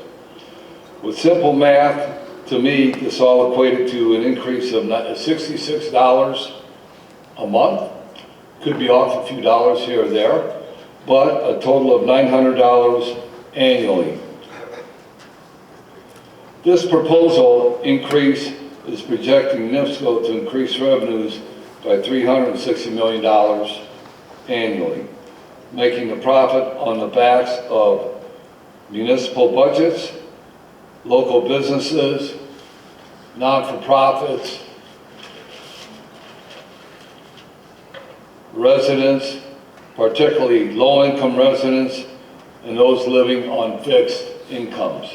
With simple math, to me, this all equated to an increase of $66 a month. Could be off a few dollars here or there, but a total of $900 annually. This proposal increase is projecting NIPSCO to increase revenues by $360 million annually, making a profit on the backs of municipal budgets, local businesses, non-for-profits, residents, particularly low-income residents, and those living on fixed incomes.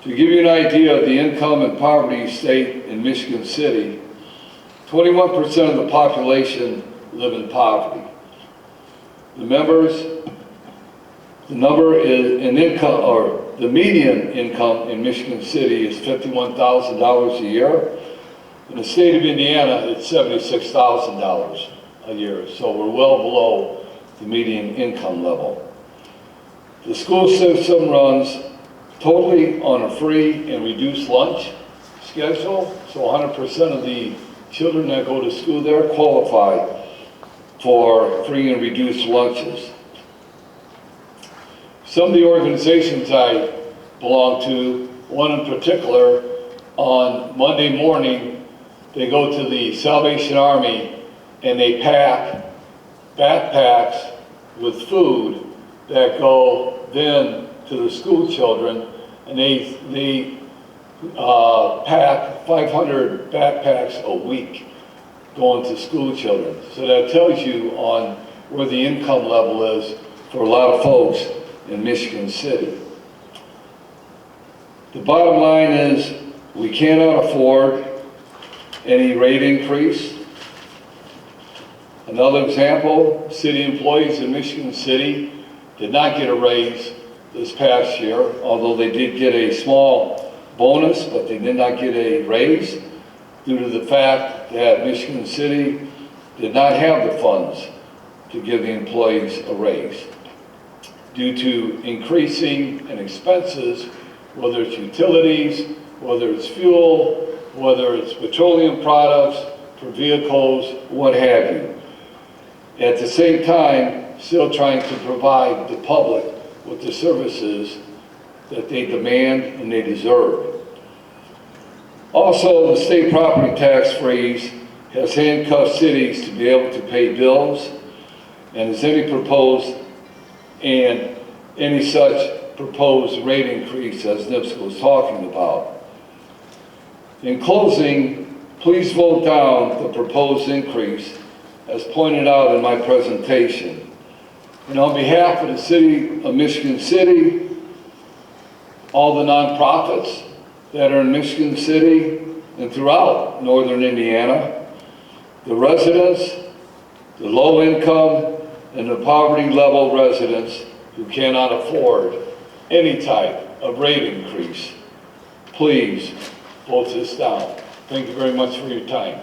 To give you an idea of the income and poverty state in Michigan City, 21% of the population live in poverty. The number is in income, or the median income in Michigan City is $51,000 a year. In the state of Indiana, it's $76,000 a year, so we're well below the median income level. The school system runs totally on a free and reduced lunch schedule, so 100% of the children that go to school there qualify for free and reduced lunches. Some of the organizations I belong to, one in particular, on Monday morning, they go to the Salvation Army and they pack backpacks with food that go then to the school children, and they pack 500 backpacks a week going to school children. So that tells you on where the income level is for a lot of folks in Michigan City. The bottom line is we cannot afford any rate increase. Another example, city employees in Michigan City did not get a raise this past year, although they did get a small bonus, but they did not get a raise due to the fact that Michigan City did not have the funds to give the employees a raise. Due to increasing in expenses, whether it's utilities, whether it's fuel, whether it's petroleum products for vehicles, what have you. At the same time, still trying to provide the public with the services that they demand and they deserve. Also, the state property tax freeze has handcuffed cities to be able to pay bills, and is any such proposed rate increase as NIPSCO is talking about. In closing, please vote down the proposed increase as pointed out in my presentation. And on behalf of the City of Michigan City, all the nonprofits that are in Michigan City and throughout northern Indiana, the residents, the low income, and the poverty level residents who cannot afford any type of rate increase, please vote this down. Thank you very much for your time.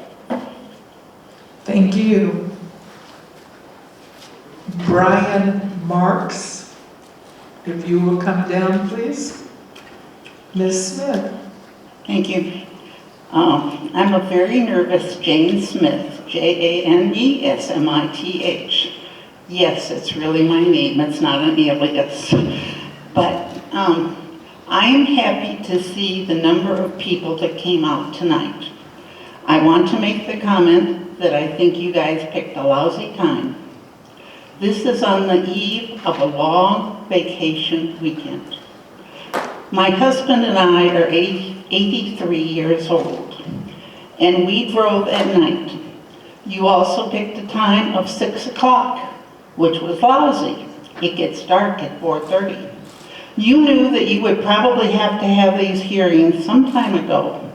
Thank you. Brian Marks, if you will come down, please. Ms. Smith. Thank you. I'm a very nervous Jane Smith, Janesmith. Yes, it's really my name. It's not an alias. But I am happy to see the number of people that came out tonight. I want to make the comment that I think you guys picked a lousy time. This is on the eve of a long vacation weekend. My husband and I are 83 years old, and we drove at night. You also picked a time of 6 o'clock, which was lousy. It gets dark at 4:30. You knew that you would probably have to have these hearings some time ago,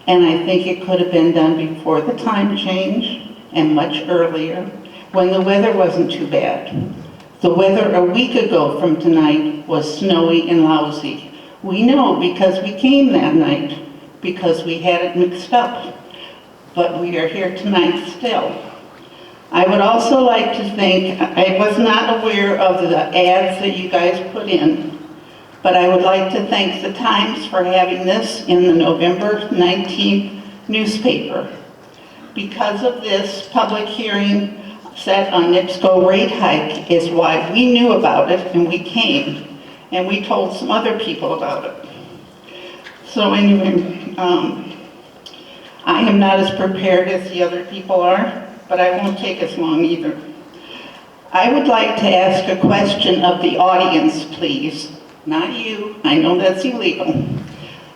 and I think it could have been done before the time change and much earlier when the weather wasn't too bad. The weather a week ago from tonight was snowy and lousy. We know because we came that night, because we had it mixed up, but we are here tonight still. I would also like to thank, I was not aware of the ads that you guys put in, but I would like to thank the Times for having this in the November 19th newspaper. Because of this public hearing set on NIPSCO rate hike is why we knew about it and we came, and we told some other people about it. So anyway, I am not as prepared as the other people are, but I won't take as long either. I would like to ask a question of the audience, please. Not you, I know that's illegal.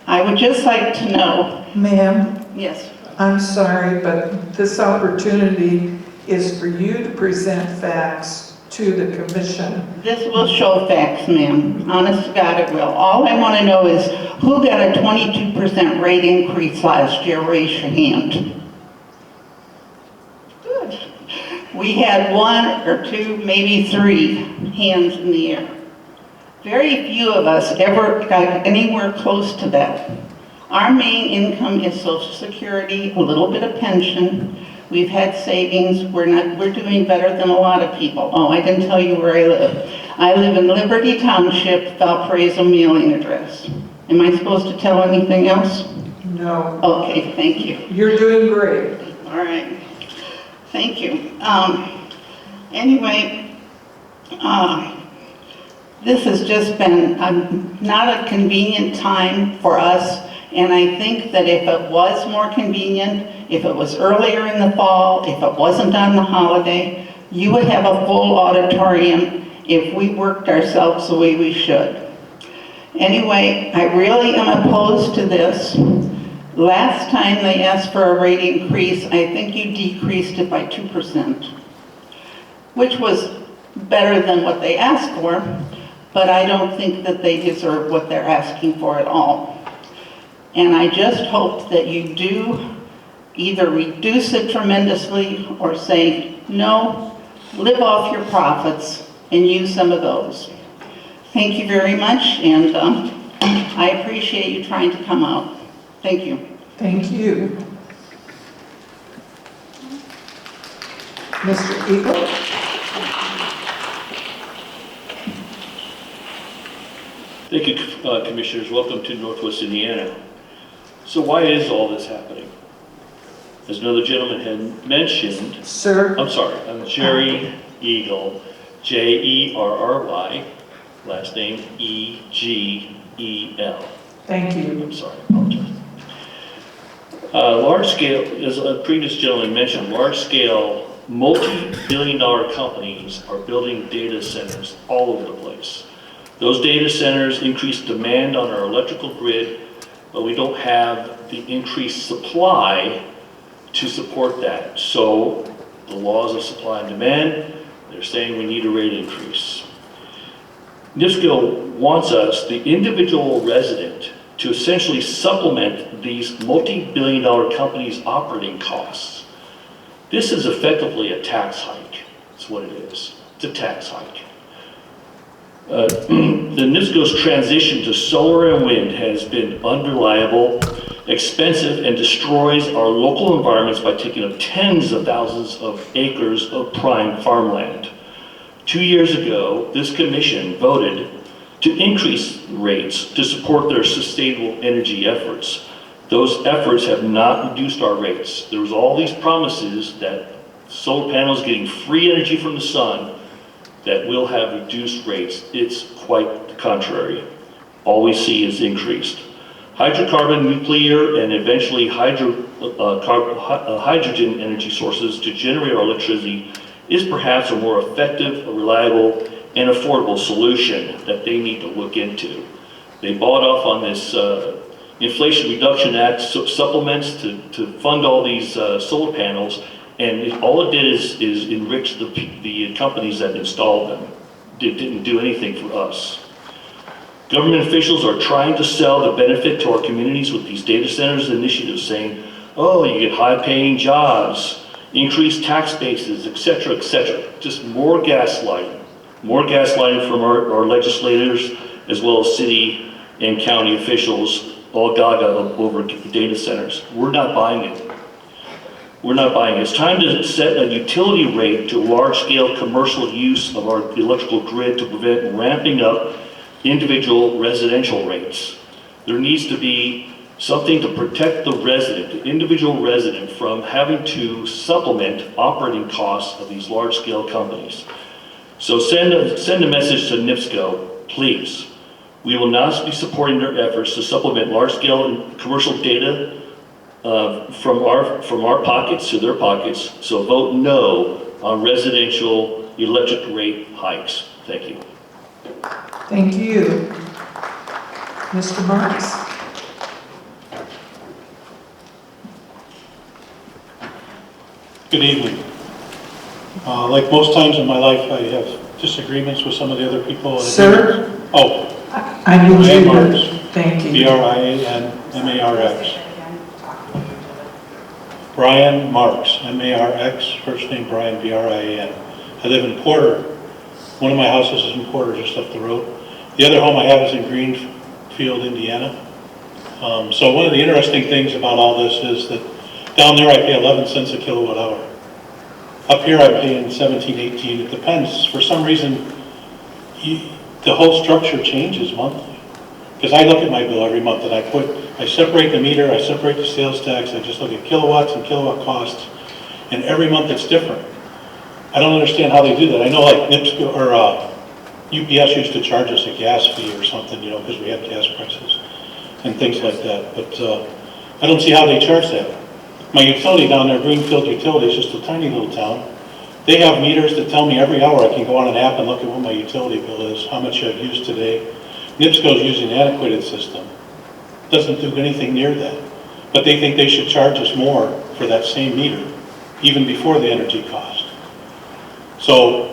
I would just like to know. Ma'am? Yes. I'm sorry, but this opportunity is for you to present facts to the commission. This will show facts, ma'am. Honest to God, it will. All I want to know is who got a 22% rate increase last year? Raise your hand. Good. We had 1 or 2, maybe 3 hands in the air. Very few of us ever got anywhere close to that. Our main income is Social Security, a little bit of pension. We've had savings. We're doing better than a lot of people. Oh, I didn't tell you where I live. I live in Liberty Township, Valparaiso mailing address. Am I supposed to tell anything else? No. Okay, thank you. You're doing great. All right. Thank you. Anyway, this has just been not a convenient time for us, and I think that if it was more convenient, if it was earlier in the fall, if it wasn't on the holiday, you would have a full auditorium if we worked ourselves the way we should. Anyway, I really am opposed to this. Last time they asked for a rate increase, I think you decreased it by 2%, which was better than what they asked for, but I don't think that they deserve what they're asking for at all. And I just hope that you do either reduce it tremendously or say, no, live off your profits and use some of those. Thank you very much, and I appreciate you trying to come out. Thank you. Thank you. Mr. Eagle? Thank you, Commissioners. Welcome to Northwest Indiana. So why is all this happening? As another gentleman had mentioned, Sir? I'm sorry, I'm Jerry Eagle, Jerry, last name Egel. Thank you. I'm sorry, I apologize. Large scale, as a previous gentleman mentioned, large scale, multi-billion-dollar companies are building data centers all over the place. Those data centers increase demand on our electrical grid, but we don't have the increased supply to support that. So the laws of supply and demand, they're saying we need a rate increase. NIPSCO wants us, the individual resident, to essentially supplement these multi-billion-dollar companies' operating costs. This is effectively a tax hike. That's what it is. It's a tax hike. The NIPSCO's transition to solar and wind has been unreliable, expensive, and destroys our local environments by taking up tens of thousands of acres of prime farmland. 2 years ago, this commission voted to increase rates to support their sustainable energy efforts. Those efforts have not reduced our rates. There was all these promises that solar panels getting free energy from the sun that will have reduced rates. It's quite the contrary. All we see is increased. Hydrocarbon, nuclear, and eventually hydrogen energy sources to generate our electricity is perhaps a more effective, reliable, and affordable solution that they need to look into. They bought off on this Inflation Reduction Act supplements to fund all these solar panels, and all it did is enrich the companies that installed them. It didn't do anything for us. Government officials are trying to sell the benefit to our communities with these data centers initiatives, saying, oh, you get high-paying jobs, increased tax bases, etc., etc. Just more gaslighting from our legislators, as well as city and county officials, all gaga over data centers. We're not buying it. We're not buying it. It's time to set a utility rate to large-scale commercial use of our electrical grid to prevent ramping up individual residential rates. There needs to be something to protect the resident, the individual resident, from having to supplement operating costs of these large-scale companies. So send a message to NIPSCO, please. We will not be supporting their efforts to supplement large-scale commercial data from our pockets to their pockets. So vote no on residential electric rate hikes. Thank you. Thank you. Mr. Marks? Good evening. Like most times in my life, I have disagreements with some of the other people. Sir? Oh. I need Brian you Marks. to, thank you. B-R-I-A-N-M-A-R-X. Brian Marks, M-A-R-X, first name Brian, B-R-I-A-N. I live in Porter. One of my houses is in Porter, just up the road. The other home I have is in Greenfield, Indiana. So one of the interesting things about all this is that down there I pay 11 cents a kilowatt hour. Up here I'm paying 17, 18. It depends. For some reason, the whole structure changes monthly. Because I look at my bill every month and I separate the meter, I separate the sales tax, I just look at kilowatts and kilowatt costs, and every month it's different. I don't understand how they do that. I know like NIPSCO or UPS used to charge us a gas fee or something, you know, because we had gas prices and things like that. But I don't see how they charge that. My utility down there, Greenfield Utility, is just a tiny little town. They have meters that tell me every hour. I can go on an app and look at what my utility bill is, how much I've used today. NIPSCO's using an antiquated system. Doesn't do anything near that. But they think they should charge us more for that same meter, even before the energy cost. So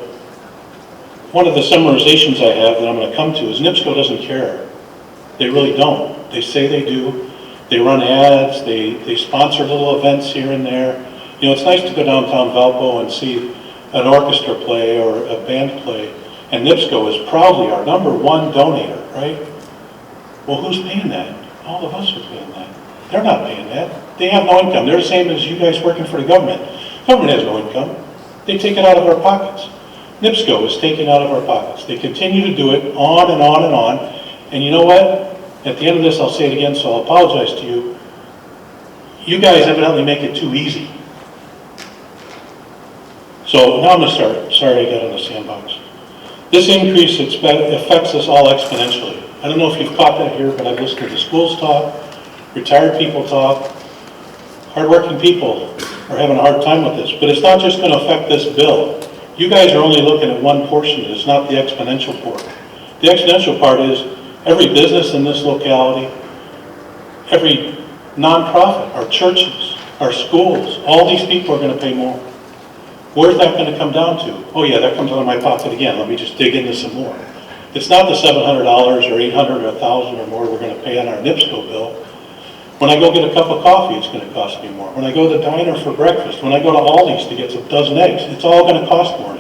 one of the summarizations I have that I'm going to come to is NIPSCO doesn't care. They really don't. They say they do. They run ads. They sponsor little events here and there. You know, it's nice to go downtown Valpo and see an orchestra play or a band play, And NIPSCO is proudly our #1 donator, right? Well, who's paying that? All of us are paying that. They're not paying that. They have no income. They're the same as you guys working for the government. Government has no income. They take it out of our pockets. NIPSCO is taking out of our pockets. They continue to do it on and on and on. And you know what? At the end of this, I'll say it again, so I'll apologize to you. You guys evidently make it too easy. So now I'm going to start. Sorry I got on the sandbox. This increase affects us all exponentially. I don't know if you've caught that here, but I've listened to the schools talk, retired people talk. Hardworking people are having a hard time with this, but it's not just going to affect this bill. You guys are only looking at one portion of it. It's not the exponential part. The exponential part is every business in this locality, every nonprofit, our churches, our schools, all these people are going to pay more. Where's that going to come down to? Oh yeah, that comes out of my pocket again. Let me just dig into some more. It's not the $700 or $800 or $1,000 or more we're going to pay on our NIPSCO bill. When I go get a cup of coffee, it's going to cost me more. When I go to the diner for breakfast, when I go to Aldi's to get a dozen eggs, it's all going to cost more.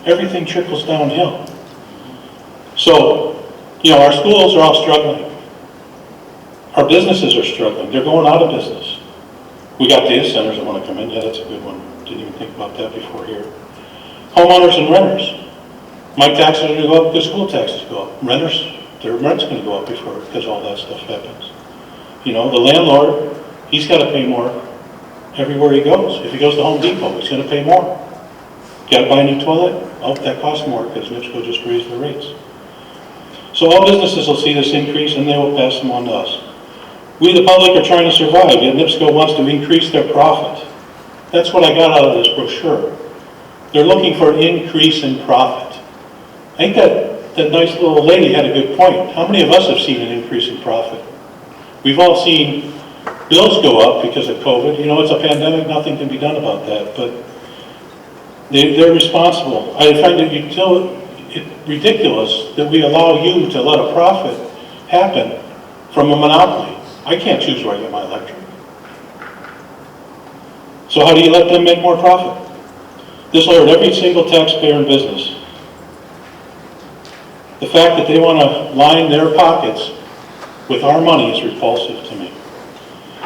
Everything trickles downhill. So, you know, our schools are all struggling. Our businesses are struggling. They're going out of business. We got data centers that want to come in. Yeah, that's a good one. Didn't even think about that before here. Homeowners and renters. My taxes are going to go up because school taxes go up. Renters, their rent's going to go up because all that stuff happens. You know, the landlord, he's got to pay more everywhere he goes. If he goes to Home Depot, he's going to pay more. Got to buy a new toilet? Oh, that costs more because NIPSCO just raised the rates. So all businesses will see this increase and they will pass them on to us. We, the public, are trying to survive, yet NIPSCO wants to increase their profit. That's what I got out of this brochure. They're looking for an increase in profit. I think that nice little lady had a good point. How many of us have seen an increase in profit? We've all seen bills go up because of COVID. You know, it's a pandemic, nothing can be done about that, but they're responsible. I find it ridiculous that we allow you to let a profit happen from a monopoly. I can't choose where I get my electric. So how do you let them make more profit? This will hurt every single taxpayer in business. The fact that they want to line their pockets with our money is repulsive to me.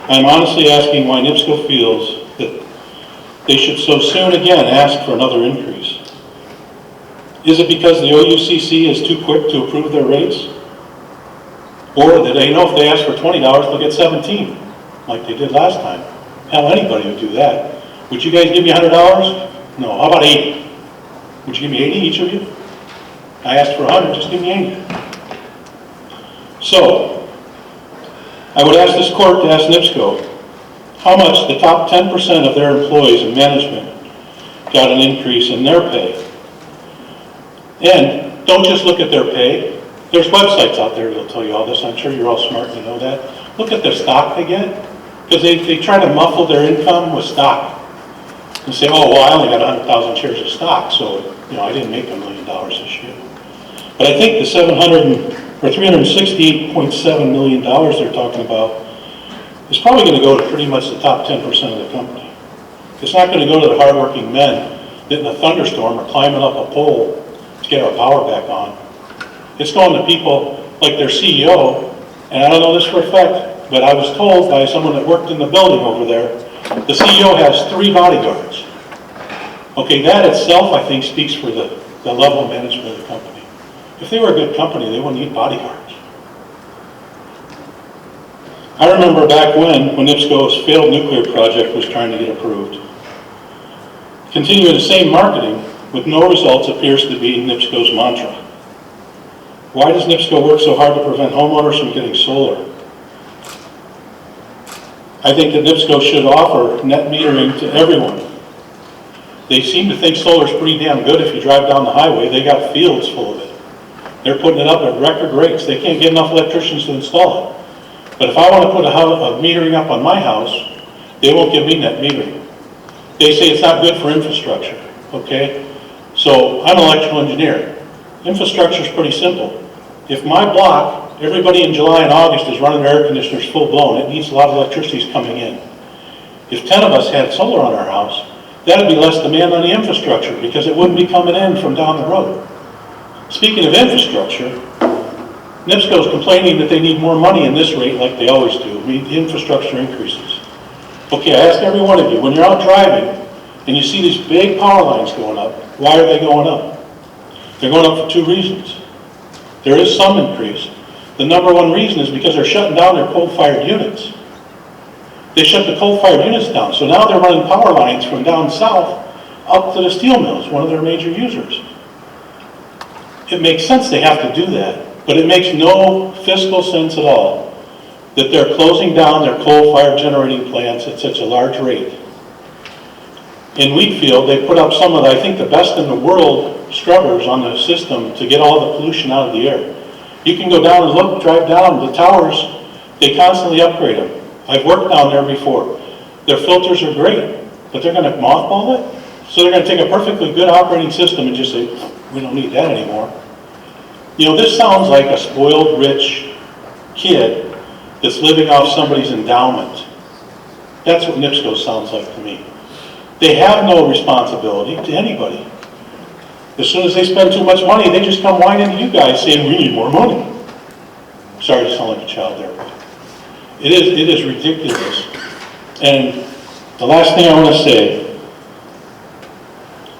I'm honestly asking why NIPSCO feels that they should so soon again ask for another increase. Is it because the OUCC is too quick to approve their rates? Or do they know if they ask for $20, they'll get 17, like they did last time? Hell, anybody would do that. Would you guys give me $100? No, how about 80? Would you give me 80, each of you? I asked for 100, just give me 80. So, I would ask this court to ask NIPSCO how much the top 10% of their employees and management got an increase in their pay. And don't just look at their pay. There's websites out there that'll tell you all this. I'm sure you're all smart to know that. Look at the stock they get, because they try to muffle their income with stock and say, oh, well, I only got 100,000 shares of stock, so you know I didn't make $1 million this year. But I think the $368.7 million they're talking about is probably going to go to pretty much the top 10% of the company. It's not going to go to the hardworking men that in a thunderstorm are climbing up a pole to get our power back on. It's going to people like their CEO, and I don't know this for a fact, but I was told by someone that worked in the building over there, the CEO has 3 bodyguards. Okay, that itself, I think, speaks for the level of management of the company. If they were a good company, they wouldn't need bodyguards. I remember back when NIPSCO's failed nuclear project was trying to get approved. Continuing the same marketing with no results appears to be NIPSCO's mantra. Why does NIPSCO work so hard to prevent homeowners from getting solar? I think that NIPSCO should offer net metering to everyone. They seem to think solar's pretty damn good if you drive down the highway. They got fields full of it. They're putting it up at record rates. They can't get enough electricians to install it. But if I want to put a metering up on my house, they won't give me net metering. They say it's not good for infrastructure, okay? So I'm an electrical engineer. Infrastructure is pretty simple. If my block, everybody in July and August is running their air conditioners full blown, it needs a lot of electricity coming in. If 10 of us had solar on our house, that would be less demand on the infrastructure because it wouldn't be coming in from down the road. Speaking of infrastructure, NIPSCO is complaining that they need more money in this rate like they always do. I mean, infrastructure increases. Okay, I ask every one of you, when you're out driving and you see these big power lines going up, why are they going up? They're going up for two reasons. There is some increase. The number one reason is because they're shutting down their coal-fired units. They shut the coal-fired units down, so now they're running power lines from down south up to the steel mills, one of their major users. It makes sense they have to do that, but it makes no fiscal sense at all that they're closing down their coal-fired generating plants at such a large rate. In Wheatfield, they put up some of, I think, the best in the world scrubbers on the system to get all the pollution out of the air. You can go down and look, drive down, the towers, they constantly upgrade them. I've worked down there before. Their filters are great, but they're going to mothball it? So they're going to take a perfectly good operating system and just say, we don't need that anymore. You know, this sounds like a spoiled, rich kid that's living off somebody's endowment. That's what NIPSCO sounds like to me. They have no responsibility to anybody. As soon as they spend too much money, they just come whining to you guys saying, we need more money. Sorry to sound like a child there, but it is ridiculous. And the last thing I want to say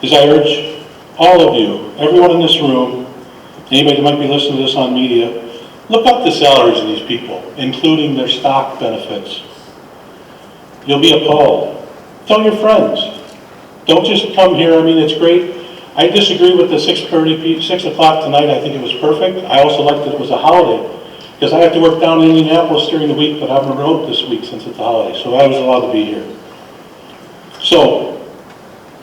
is I urge all of you, everyone in this room, anybody that might be listening to this on media, look up the salaries of these people, including their stock benefits. You'll be appalled. Tell your friends. Don't just come here. I mean, it's great. I disagree with the 6 o'clock tonight. I think it was perfect. I also like that it was a holiday because I have to work down in Indianapolis during the week, but I'm remote this week since it's a holiday, so I was allowed to be here. So,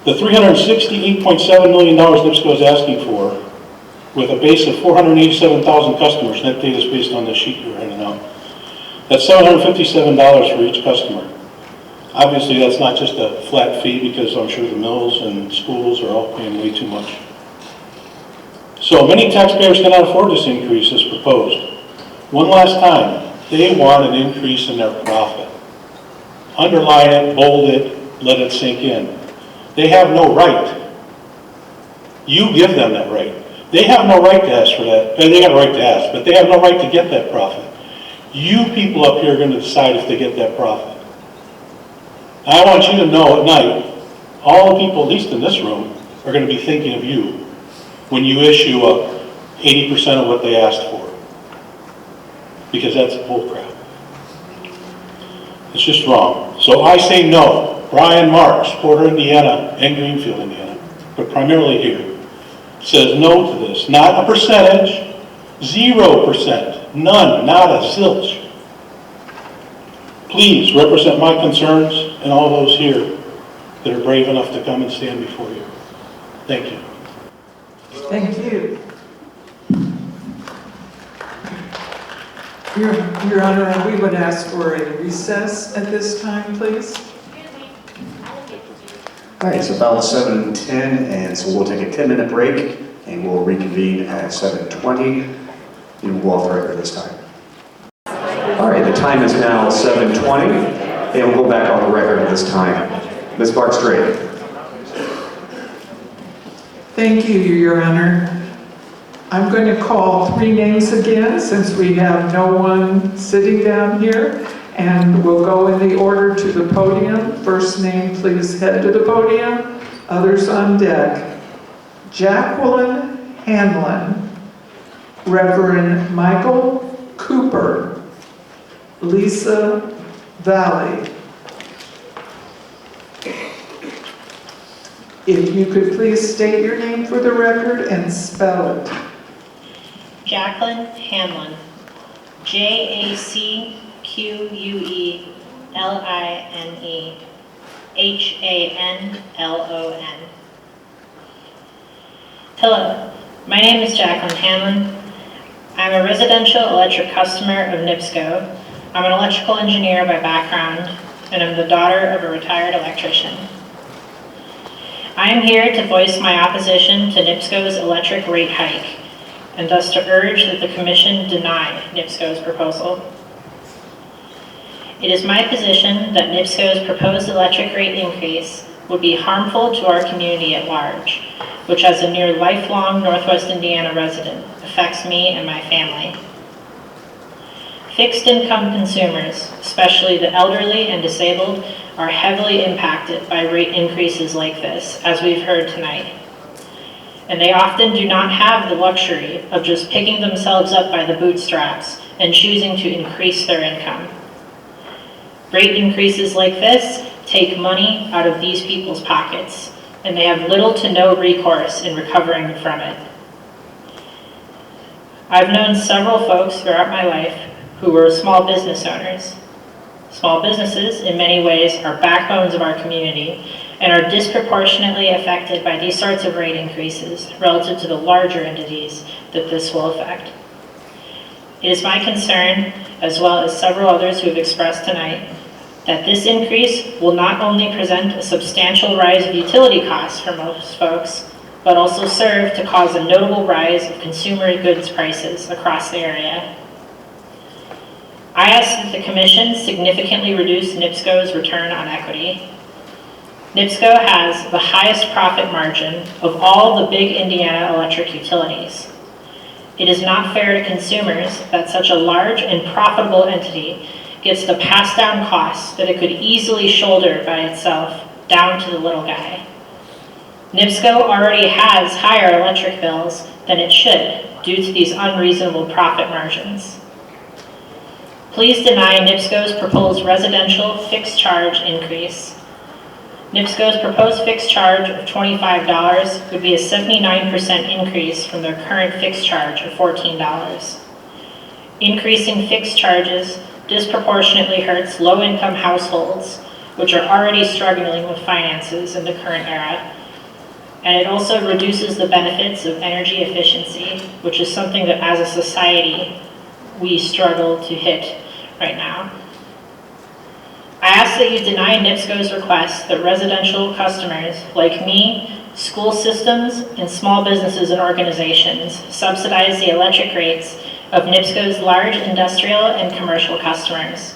the $368.7 million NIPSCO is asking for, with a base of 487,000 customers, net data is based on the sheet you're handing out. That's $757 for each customer. Obviously, that's not just a flat fee because I'm sure the mills and schools are all paying way too much. So many taxpayers cannot afford this increase as proposed. One last time, they want an increase in their profit. Underline it, bold it, let it sink in. They have no right. You give them that right. They have no right to ask for that. They got a right to ask, but they have no right to get that profit. You people up here are going to decide if they get that profit. I want you to know at night, all the people, at least in this room, are going to be thinking of you when you issue 80% of what they asked for. Because that's bullcrap. It's just wrong. So I say no. Brian Marks, Porter, Indiana, and Greenfield, Indiana, but primarily here, says no to this. Not a percentage, 0%, none, not a zilch. Please represent my concerns and all those here that are brave enough to come and stand before you. Thank you. Thank you. Your Honor, we would ask for a recess at this time, please. All right, it's about 7:10, and so we'll take a 10-minute break, and we'll reconvene at 7:20. We will go off the record this time. All right, the time is now 7:20, and we'll go back on the record at this time. Ms. Barks-Drake. Thank you, Your Honor. I'm going to call 3 names again since we have no one sitting down here, and we'll go in the order to the podium. First name, please head to the podium. Others on deck. Jacqueline Hanlon, Reverend Michael Cooper, Lisa Valley. If you could please state your name for the record and spell it. Jacqueline Hanlon, Jacqueline Hanlon. Hello, my name is Jacqueline Hanlon. I'm a residential electric customer of NIPSCO. I'm an electrical engineer by background, and I'm the daughter of a retired electrician. I am here to voice my opposition to NIPSCO's electric rate hike, and thus to urge that the Commission deny NIPSCO's proposal. It is my position that NIPSCO's proposed electric rate increase would be harmful to our community at large, which as a near lifelong Northwest Indiana resident affects me and my family. Fixed income consumers, especially the elderly and disabled, are heavily impacted by rate increases like this, as we've heard tonight. And they often do not have the luxury of just picking themselves up by the bootstraps and choosing to increase their income. Rate increases like this take money out of these people's pockets, and they have little to no recourse in recovering from it. I've known several folks throughout my life who were small business owners. Small businesses, in many ways, are backbones of our community and are disproportionately affected by these sorts of rate increases relative to the larger entities that this will affect. It is my concern, as well as several others who have expressed tonight, that this increase will not only present a substantial rise of utility costs for most folks, but also serve to cause a notable rise of consumer goods prices across the area. I ask that the Commission significantly reduce NIPSCO's return on equity. NIPSCO has the highest profit margin of all the big Indiana electric utilities. It is not fair to consumers that such a large and profitable entity gets to pass down costs that it could easily shoulder by itself down to the little guy. NIPSCO already has higher electric bills than it should due to these unreasonable profit margins. Please deny NIPSCO's proposed residential fixed charge increase. NIPSCO's proposed fixed charge of $25 would be a 79% increase from their current fixed charge of $14. Increasing fixed charges disproportionately hurts low-income households, which are already struggling with finances in the current era. And it also reduces the benefits of energy efficiency, which is something that as a society we struggle to hit right now. I ask that you deny NIPSCO's request that residential customers like me, school systems, and small businesses and organizations subsidize the electric rates of NIPSCO's large industrial and commercial customers.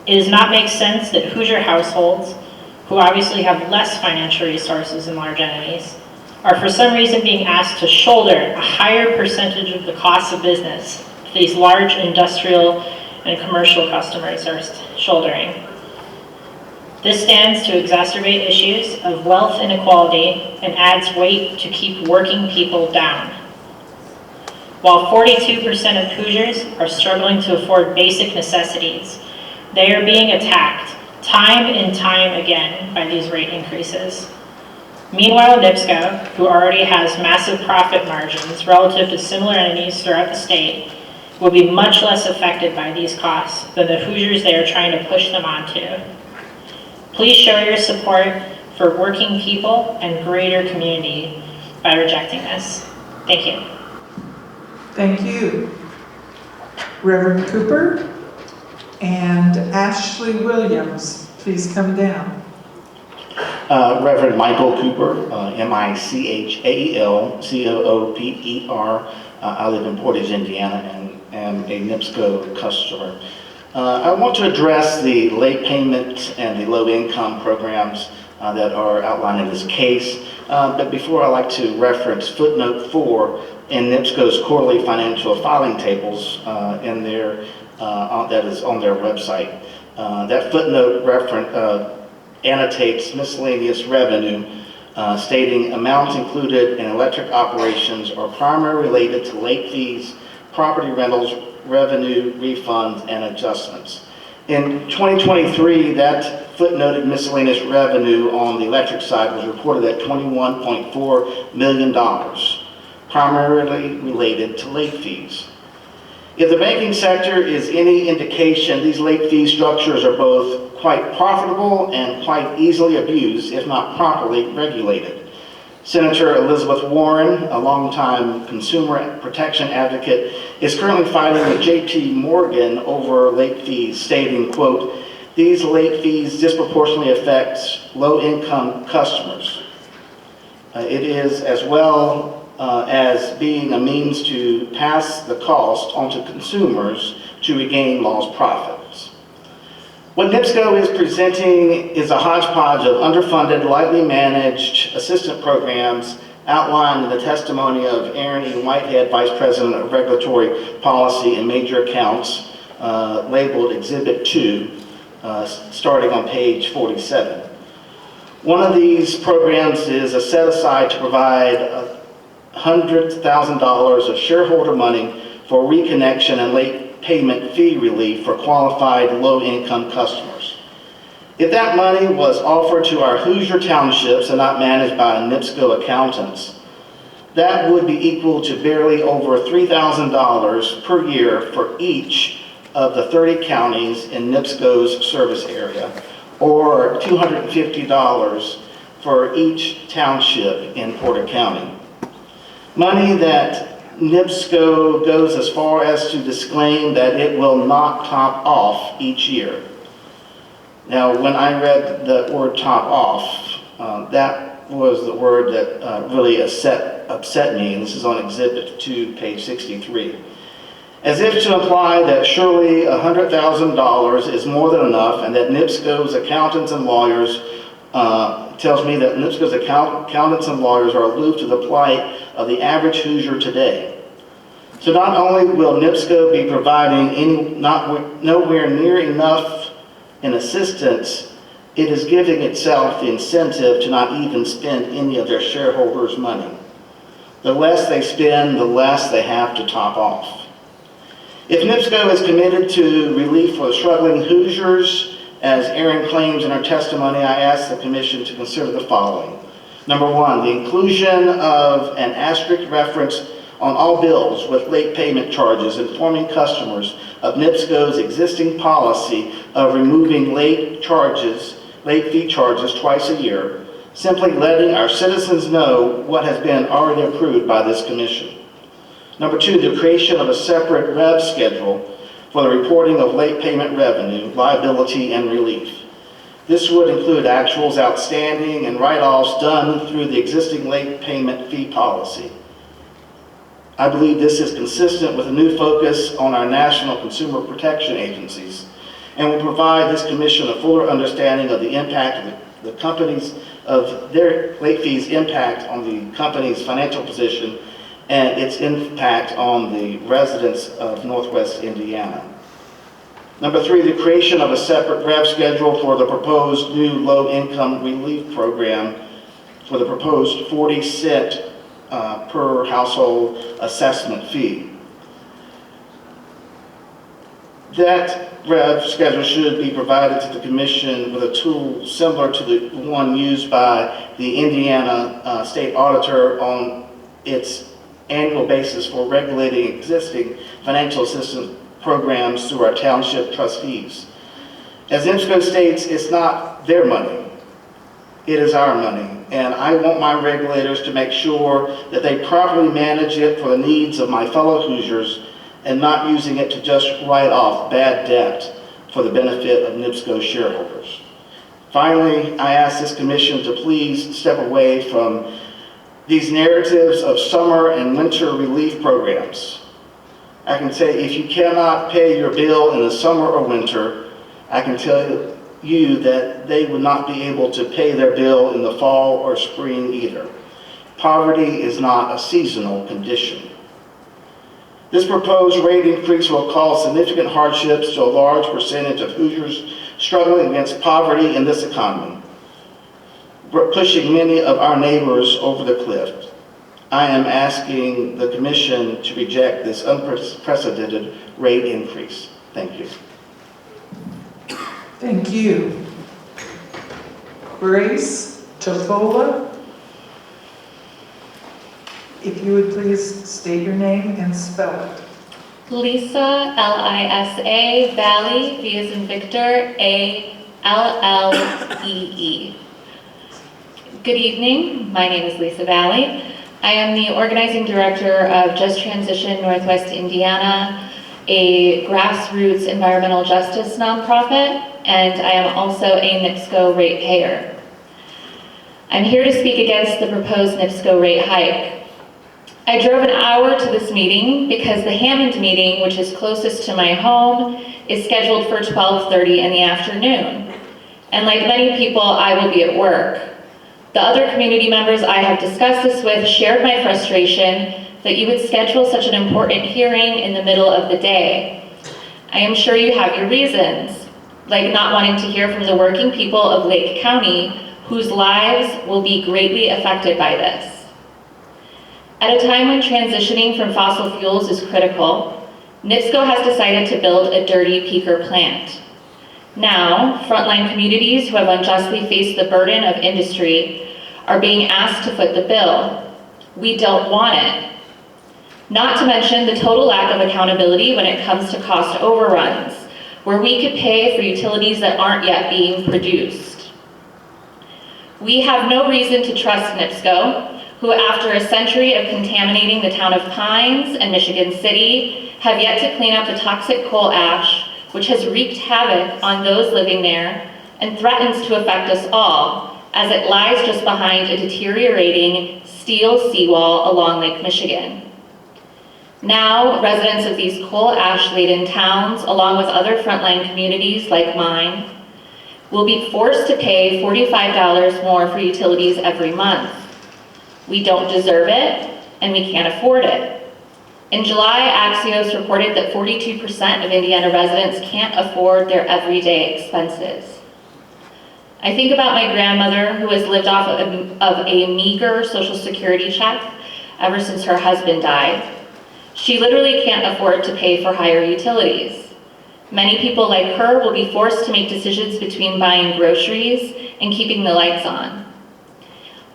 It does not make sense that Hoosier households, who obviously have less financial resources than large entities, are for some reason being asked to shoulder a higher percentage of the cost of business these large industrial and commercial customers are shouldering. This stands to exacerbate issues of wealth inequality and adds weight to keep working people down. While 42% of Hoosiers are struggling to afford basic necessities, they are being attacked time and time again by these rate increases. Meanwhile, NIPSCO, who already has massive profit margins relative to similar entities throughout the state, will be much less affected by these costs than the Hoosiers they are trying to push them onto. Please show your support for working people and greater community by rejecting this. Thank you. Thank you. Reverend Cooper and Ashley Williams, please come down. Reverend Michael Cooper, M-I-C-H-A-E-L-C-O-O-P-E-R. I live in Portage, Indiana, and am a NIPSCO customer. I want to address the late payment and the low-income programs that are outlined in this case. But before, I'd like to reference footnote 4 in NIPSCO's quarterly financial filing tables that is on their website. That footnote annotates miscellaneous revenue, stating amounts included in electric operations are primarily related to late fees, property rentals, revenue, refunds, and adjustments. In 2023, that footnoted miscellaneous revenue on the electric side was reported at $21.4 million, primarily related to late fees. If the banking sector is any indication, these late fee structures are both quite profitable and quite easily abused if not properly regulated. Senator Elizabeth Warren, a longtime consumer protection advocate, is currently fighting with J.P. Morgan over late fees, stating, quote, "These late fees disproportionately affect low-income customers. It is as well as being a means to pass the cost onto consumers to regain lost profits." What NIPSCO is presenting is a hodgepodge of underfunded, lightly managed assistant programs outlined in the testimony of Aaron E. Whitehead, Vice President of Regulatory Policy and Major Accounts, labeled Exhibit 2, starting on page 47. One of these programs is a set-aside to provide $100,000 of shareholder money for reconnection and late payment fee relief for qualified low-income customers. If that money was offered to our Hoosier townships and not managed by NIPSCO accountants, that would be equal to barely over $3,000 per year for each of the 30 counties in NIPSCO's service area, or $250 for each township in Porter County. Money that NIPSCO goes as far as to disclaim that it will not top off each year. Now, when I read the word top off, that was the word that really upset me, and this is on Exhibit 2, page 63. As if to imply that surely $100,000 is more than enough, and that NIPSCO's accountants and lawyers, tells me that NIPSCO's accountants and lawyers are aloof to the plight of the average Hoosier today. So not only will NIPSCO be providing nowhere near enough in assistance, it is giving itself the incentive to not even spend any of their shareholders' money. The less they spend, the less they have to top off. If NIPSCO is committed to relief for the struggling Hoosiers, as Erin claims in her testimony, I ask the Commission to consider the following. Number one, the inclusion of an asterisk reference on all bills with late payment charges informing customers of NIPSCO's existing policy of removing late fee charges twice a year, simply letting our citizens know what has been already approved by this Commission. Number two, the creation of a separate rev schedule for the reporting of late payment revenue, liability, and relief. This would include actuals outstanding and write-offs done through the existing late payment fee policy. I believe this is consistent with a new focus on our national consumer protection agencies and will provide this Commission a fuller understanding of the impact of their late fees impact on the company's financial position and its impact on the residents of Northwest Indiana. Number three, the creation of a separate rev schedule for the proposed new low-income relief program for the proposed 40-cent per household assessment fee. That rev schedule should be provided to the Commission with a tool similar to the one used by the Indiana State Auditor on its annual basis for regulating existing financial assistance programs through our township trustees. As NIPSCO states, it's not their money, it is our money, and I want my regulators to make sure that they properly manage it for the needs of my fellow Hoosiers and not using it to just write off bad debt for the benefit of NIPSCO shareholders. Finally, I ask this Commission to please step away from these narratives of summer and winter relief programs. I can say if you cannot pay your bill in the summer or winter, I can tell you that they would not be able to pay their bill in the fall or spring either. Poverty is not a seasonal condition. This proposed rate increase will cause significant hardships to a large percentage of Hoosiers struggling against poverty in this economy, pushing many of our neighbors over the cliff. I am asking the Commission to reject this unprecedented rate increase. Thank you. Thank you. Grace Tofola, if you would please state your name and spell it. Lisa, L-I-S-A, Valley, V as in Victor, A-L-L-E-E. Good evening, my name is Lisa Valley. I am the organizing director of Just Transition Northwest Indiana, a grassroots environmental justice nonprofit, and I am also a NIPSCO ratepayer. I'm here to speak against the proposed NIPSCO rate hike. I drove an hour to this meeting because the Hammond meeting, which is closest to my home, is scheduled for 12:30 in the afternoon. And like many people, I will be at work. The other community members I have discussed this with shared my frustration that you would schedule such an important hearing in the middle of the day. I am sure you have your reasons, like not wanting to hear from the working people of Lake County, whose lives will be greatly affected by this. At a time when transitioning from fossil fuels is critical, NIPSCO has decided to build a dirty peaker plant. Now, frontline communities who have unjustly faced the burden of industry are being asked to foot the bill. We don't want it. Not to mention the total lack of accountability when it comes to cost overruns, where we could pay for utilities that aren't yet being produced. We have no reason to trust NIPSCO, who after a century of contaminating the town of Pines and Michigan City, have yet to clean up the toxic coal ash, which has wreaked havoc on those living there and threatens to affect us all, as it lies just behind a deteriorating steel seawall along Lake Michigan. Now, residents of these coal ash-laden towns, along with other frontline communities like mine, will be forced to pay $45 more for utilities every month. We don't deserve it, and we can't afford it. In July, Axios reported that 42% of Indiana residents can't afford their everyday expenses. I think about my grandmother, who has lived off of a meager Social Security check ever since her husband died. She literally can't afford to pay for higher utilities. Many people like her will be forced to make decisions between buying groceries and keeping the lights on.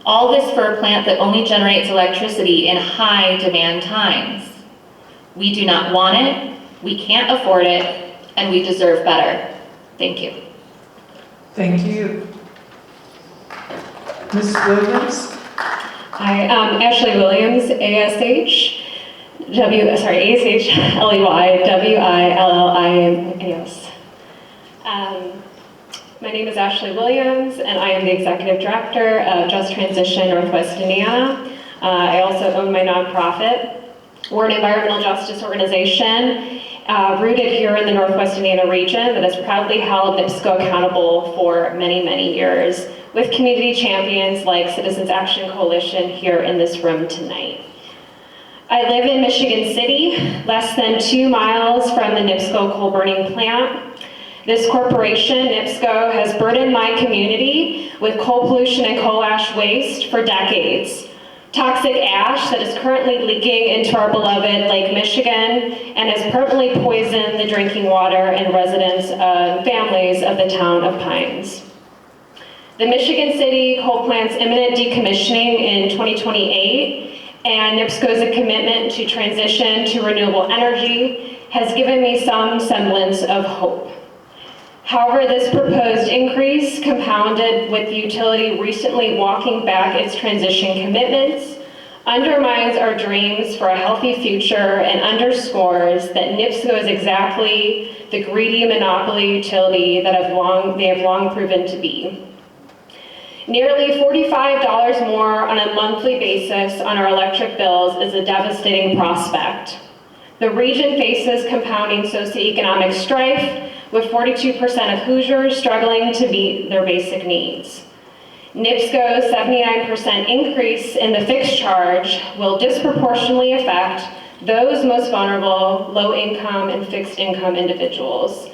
All this for a plant that only generates electricity in high demand times. We do not want it, we can't afford it, and we deserve better. Thank you. Thank you. Ms. Williams? Hi, Ashley Williams, ASH, WILLIWILLIAS. My name is Ashley Williams, and I am the Executive Director of Just Transition Northwest Indiana. I also own my nonprofit. We're an environmental justice organization rooted here in the Northwest Indiana region that has proudly held NIPSCO accountable for many, many years, with community champions like Citizens Action Coalition here in this room tonight. I live in Michigan City, less than 2 miles from the NIPSCO coal burning plant. This corporation, NIPSCO, has burdened my community with coal pollution and coal ash waste for decades. Toxic ash that is currently leaking into our beloved Lake Michigan and has permanently poisoned the drinking water and residents and families of the town of Pines. The Michigan City coal plant's imminent decommissioning in 2028 and NIPSCO's commitment to transition to renewable energy has given me some semblance of hope. However, this proposed increase, compounded with the utility recently walking back its transition commitments, undermines our dreams for a healthy future and underscores that NIPSCO is exactly the greedy monopoly utility that they have long proven to be. Nearly $45 more on a monthly basis on our electric bills is a devastating prospect. The region faces compounding socioeconomic strife, with 42% of Hoosiers struggling to meet their basic needs. NIPSCO's 79% increase in the fixed charge will disproportionately affect those most vulnerable, low-income and fixed-income individuals.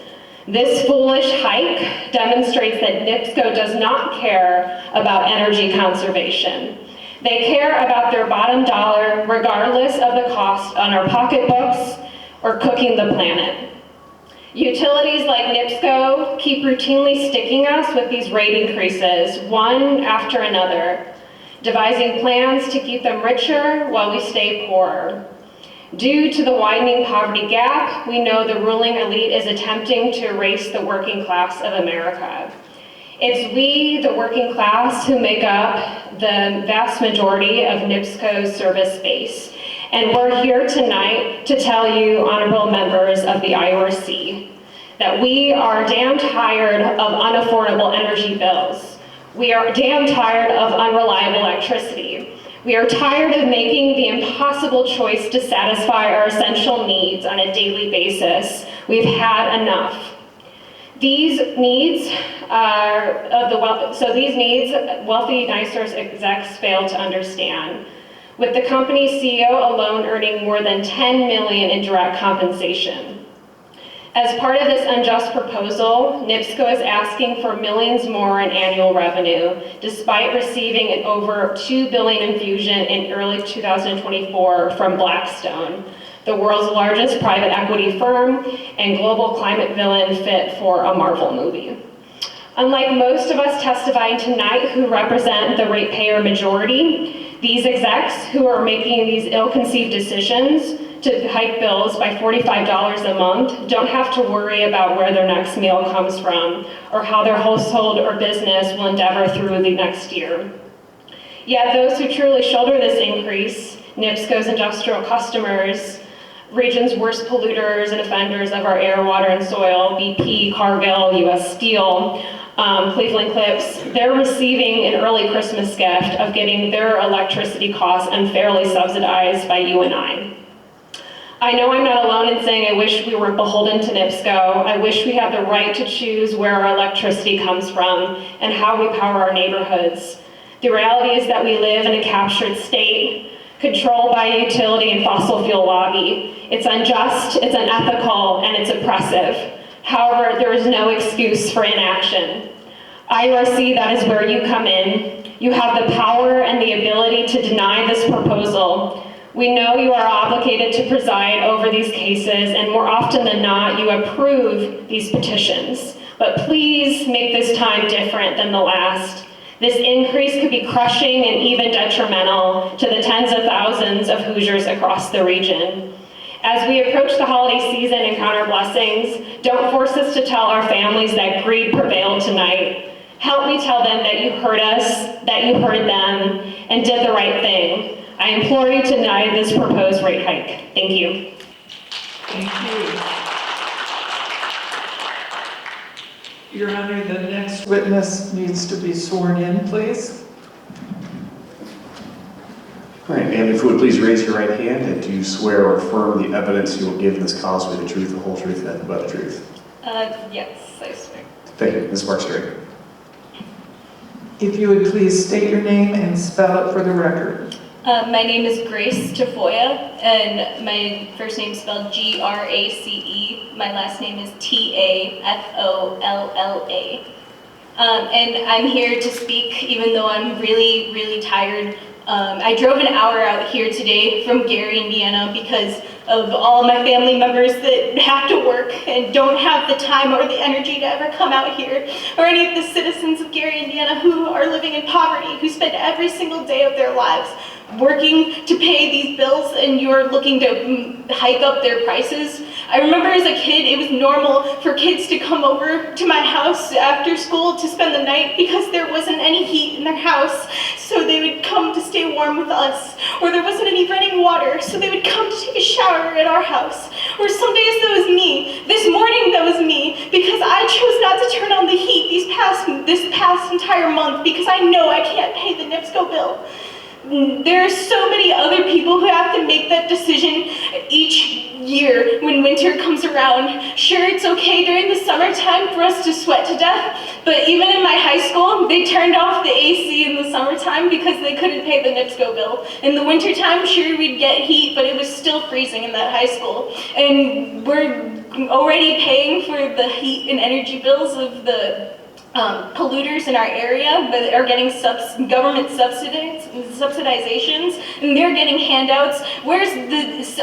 This foolish hike demonstrates that NIPSCO does not care about energy conservation. They care about their bottom dollar, regardless of the cost on our pocketbooks or cooking the planet. Utilities like NIPSCO keep routinely sticking us with these rate increases, one after another, devising plans to keep them richer while we stay poorer. Due to the widening poverty gap, we know the ruling elite is attempting to erase the working class of America. It's we, the working class, who make up the vast majority of NIPSCO's service base. And we're here tonight to tell you, honorable members of the IORC, that we are damn tired of unaffordable energy bills. We are damn tired of unreliable electricity. We are tired of making the impossible choice to satisfy our essential needs on a daily basis. We've had enough. These needs wealthy NiSource execs fail to understand, with the company's CEO alone earning more than $10 million in direct compensation. As part of this unjust proposal, NIPSCO is asking for millions more in annual revenue, despite receiving an over $2 billion infusion in early 2024 from Blackstone, the world's largest private equity firm and global climate villain fit for a Marvel movie. Unlike most of us testifying tonight who represent the ratepayer majority, these execs who are making these ill-conceived decisions to hike bills by $45 a month don't have to worry about where their next meal comes from or how their household or business will endeavor through the next year. Yet those who truly shoulder this increase, NIPSCO's industrial customers, region's worst polluters and offenders of our air, water, and soil, BP, Cargill, US Steel, Cleveland Clips, they're receiving an early Christmas gift of getting their electricity costs unfairly subsidized by you and I. I know I'm not alone in saying I wish we weren't beholden to NIPSCO. I wish we had the right to choose where our electricity comes from and how we power our neighborhoods. The reality is that we live in a captured state, controlled by a utility and fossil fuel lobby. It's unjust, it's unethical, and it's oppressive. However, there is no excuse for inaction. IURC, that is where you come in. You have the power and the ability to deny this proposal. We know you are obligated to preside over these cases, and more often than not, you approve these petitions. But please make this time different than the last. This increase could be crushing and even detrimental to the tens of thousands of Hoosiers across the region. As we approach the holiday season and count our blessings, don't force us to tell our families that greed prevailed tonight. Help me tell them that you heard us, that you heard them, and did the right thing. I implore you to deny this proposed rate hike. Thank you. Thank you. Your Honor, the next witness needs to be sworn in, please. All right, ma'am, if you would please raise your right hand, and do you swear or affirm the evidence you will give in this cause will be the truth, the whole truth, and nothing but the truth? Yes, I swear. Thank you. Ms. Markstrom. If you would please state your name and spell it for the record. My name is Grace Tafoya, and my first name is spelled Grace. My last name is Tafolla. And I'm here to speak even though I'm really, really tired. I drove an hour out here today from Gary, Indiana, because of all my family members that have to work and don't have the time or the energy to ever come out here, or any of the citizens of Gary, Indiana who are living in poverty, who spend every single day of their lives working to pay these bills, and you're looking to hike up their prices. I remember as a kid, it was normal for kids to come over to my house after school to spend the night because there wasn't any heat in their house, so they would come to stay warm with us. Or there wasn't any running water, so they would come to take a shower at our house. Or some days that was me. This morning that was me, because I chose not to turn on the heat this past entire month because I know I can't pay the NIPSCO bill. There are so many other people who have to make that decision each year when winter comes around. Sure, it's okay during the summertime for us to sweat to death, but even in my high school, they turned off the AC in the summertime because they couldn't pay the NIPSCO bill. In the wintertime, sure, we'd get heat, but it was still freezing in that high school. And we're already paying for the heat and energy bills of the polluters in our area, but are getting government subsidizations, and they're getting handouts. Where's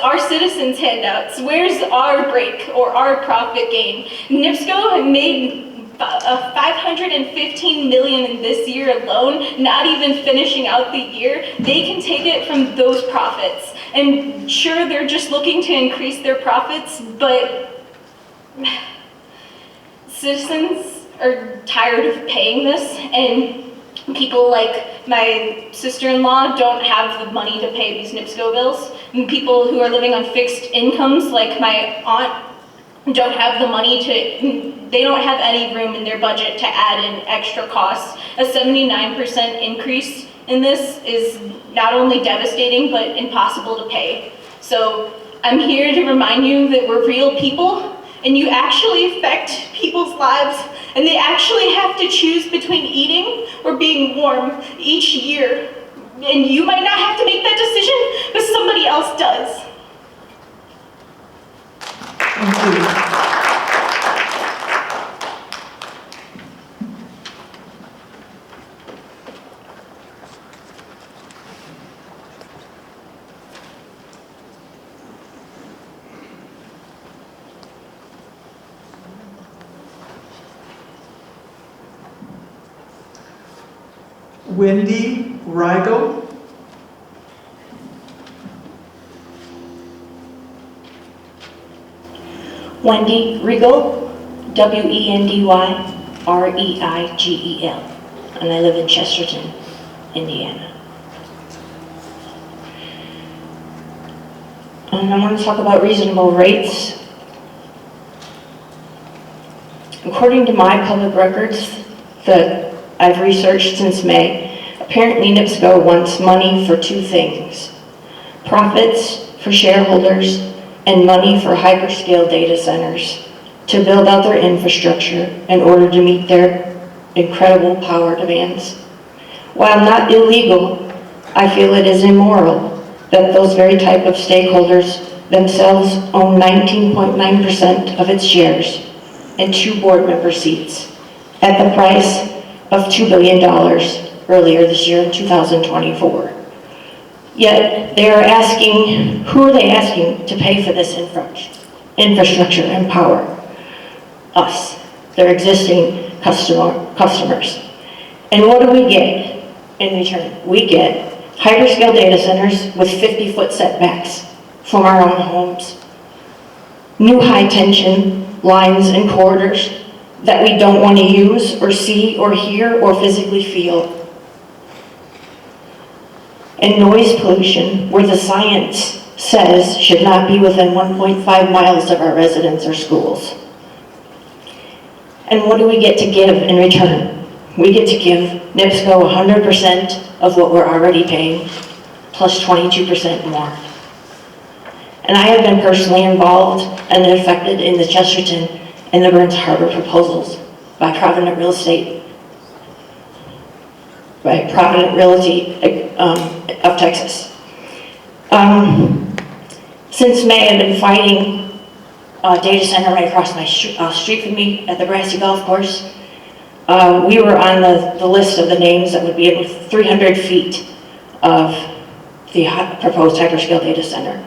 our citizens' handouts? Where's our break or our profit gain? NIPSCO made $515 million in this year alone, not even finishing out the year. They can take it from those profits. And sure, they're just looking to increase their profits, but citizens are tired of paying this, and people like my sister-in-law don't have the money to pay these NIPSCO bills, and people who are living on fixed incomes like my aunt don't have the money they don't have any room in their budget to add in extra costs. A 79% increase And this is not only devastating, but impossible to pay. So I'm here to remind you that we're real people, and you actually affect people's lives, and they actually have to choose between eating or being warm each year. And you might not have to make that decision, but somebody else does. Thank you. Wendy Rigel. Wendy Riegel, W-E-N-D-Y-R-E-I-G-E-L, and I live in Chesterton, Indiana. And I want to talk about reasonable rates. According to my public records that I've researched since May, apparently NIPSCO wants money for two things: profits for shareholders and money for hyperscale data centers to build out their infrastructure in order to meet their incredible power demands. While not illegal, I feel it is immoral that those very type of stakeholders themselves own 19.9% of its shares and 2 board member seats at the price of $2 billion earlier this year in 2024. Yet they are asking, who are they asking to pay for this infrastructure and power? Us, their existing customers. And what do we get in return? We get hyperscale data centers with 50-foot setbacks from our own homes, new high-tension lines and corridors that we don't want to use or see or hear or physically feel, and noise pollution where the science says should not be within 1.5 miles of our residents or schools. And what do we get to give in return? We get to give NIPSCO 100% of what we're already paying, plus 22% more. And I have been personally involved and affected in the Chesterton and the Burns Harbor proposals by Provident Real Estate, by Provident Realty of Texas. Since May, I've been fighting a data center right across my street from me at the Grassy Golf Course. We were on the list of the names that would be able 300 feet of the proposed hyperscale data center.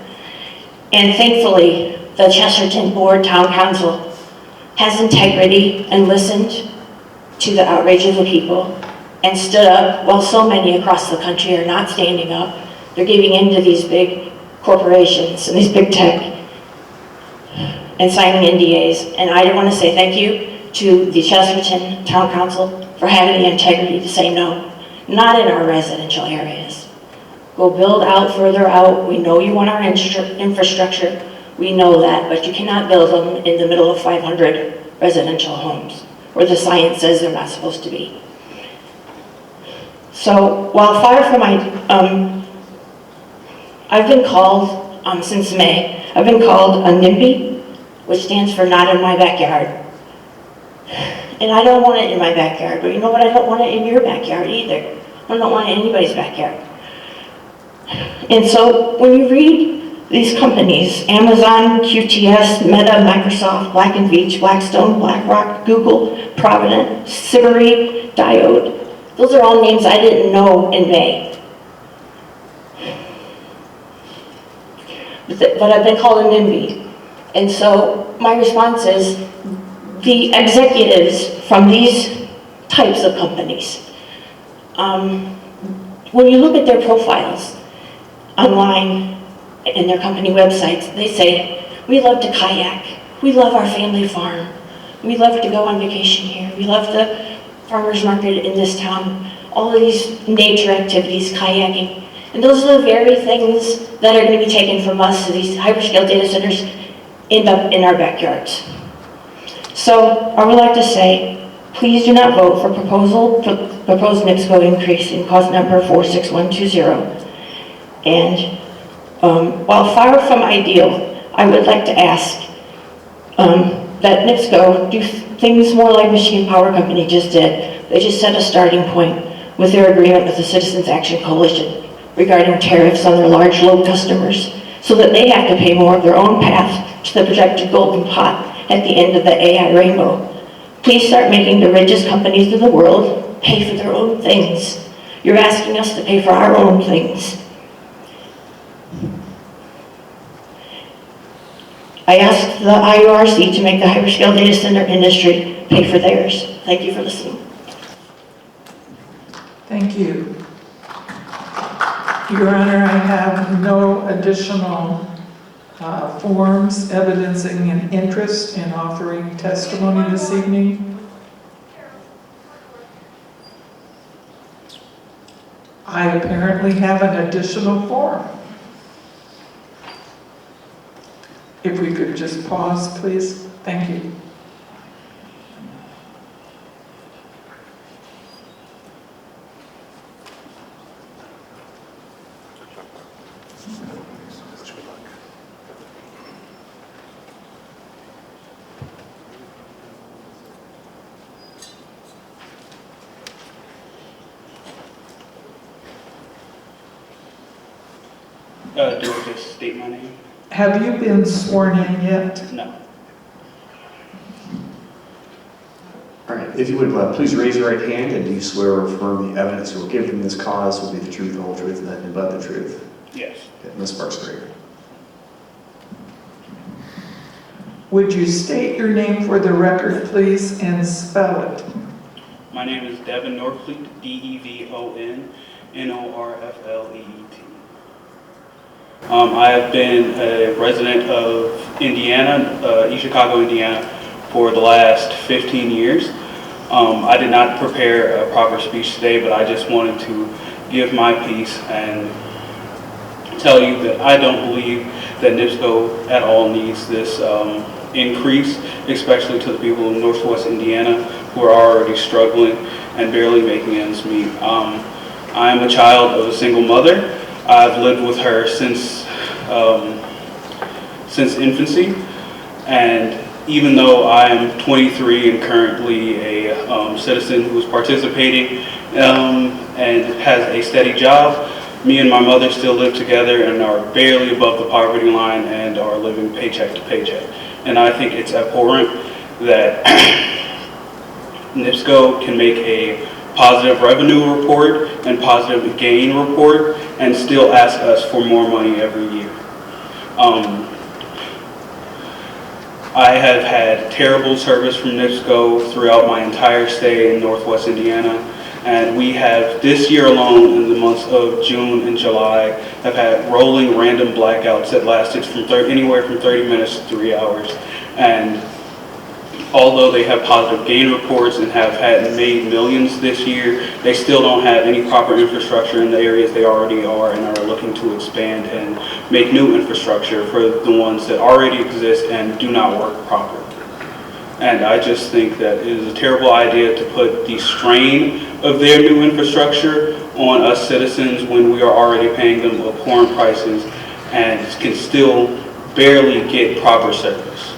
And thankfully, the Chesterton Board Town Council has integrity and listened to the outrage of the people and stood up while so many across the country are not standing up. They're giving in to these big corporations and these big tech and signing NDAs. And I want to say thank you to the Chesterton Town Council for having the integrity to say no, not in our residential areas. Go build out further out. We know you want our infrastructure. We know that, but you cannot build them in the middle of 500 residential homes where the science says they're not supposed to be. So while far from I've been called, since May, I've been called a NIMBY, which stands for not in my backyard. And I don't want it in my backyard, but you know what? I don't want it in your backyard either. I don't want it in anybody's backyard. And so when you read these companies, Amazon, QTS, Meta, Microsoft, Black & Veatch, Blackstone, BlackRock, Google, Provident, Siberi, Diode, those are all names I didn't know in May. But I've been called a NIMBY. And so my response is, the executives from these types of companies, when you look at their profiles online and their company websites, they say, we love to kayak, we love our family farm, we love to go on vacation here, we love the farmer's market in this town, all of these nature activities, kayaking. And those are the very things that are going to be taken from us, so these hyperscale data centers end up in our backyards. So I would like to say, Please do not vote for proposed NIPSCO increase in cause number 46120. And while far from ideal, I would like to ask that NIPSCO do things more like Michigan Power Company just did. They just set a starting point with their agreement with the Citizens Action Coalition regarding tariffs on their large load customers, so that they have to pay more of their own path to the projected golden pot at the end of the AI rainbow. Please start making the richest companies in the world pay for their own things. You're asking us to pay for our own things. I ask the IURC to make the hyperscale data center industry pay for theirs. Thank you for listening. Thank you. Your Honor, I have no additional forms evidencing an interest in offering testimony this evening. I apparently have an additional form. If we could just pause, please. Thank you. Do I just state my name? Have you been sworn in yet? No. All right, if you would please raise your right hand, and do you swear or affirm the evidence you will give in this cause will be the truth, the whole truth, and nothing but the truth? Yes. Okay, Ms. Sparks-Greer. Would you state your name for the record, please, and spell it? My name is Devin Norfleet, DEVON NORFLEET. I have been a resident of Indiana, East Chicago, Indiana, for the last 15 years. I did not prepare a proper speech today, but I just wanted to give my piece and tell you that I don't believe that NIPSCO at all needs this increase, especially to the people in Northwest Indiana who are already struggling and barely making ends meet. I am a child of a single mother. I've lived with her since infancy, and even though I am 23 and currently a citizen who is participating and has a steady job, me and my mother still live together and are barely above the poverty line and are living paycheck to paycheck. And I think it's abhorrent that NIPSCO can make a positive revenue report and positive gain report and still ask us for more money every year. I have had terrible service from NIPSCO throughout my entire stay in Northwest Indiana, and we have this year alone, in the months of June and July, have had rolling random blackouts that lasted from anywhere from 30 minutes to 3 hours. And although they have positive gain reports and have made millions this year, they still don't have any proper infrastructure in the areas they already are, and are looking to expand and make new infrastructure for the ones that already exist and do not work properly. And I just think that it is a terrible idea to put the strain of their new infrastructure on us citizens when we are already paying them abhorrent prices and can still barely get proper service.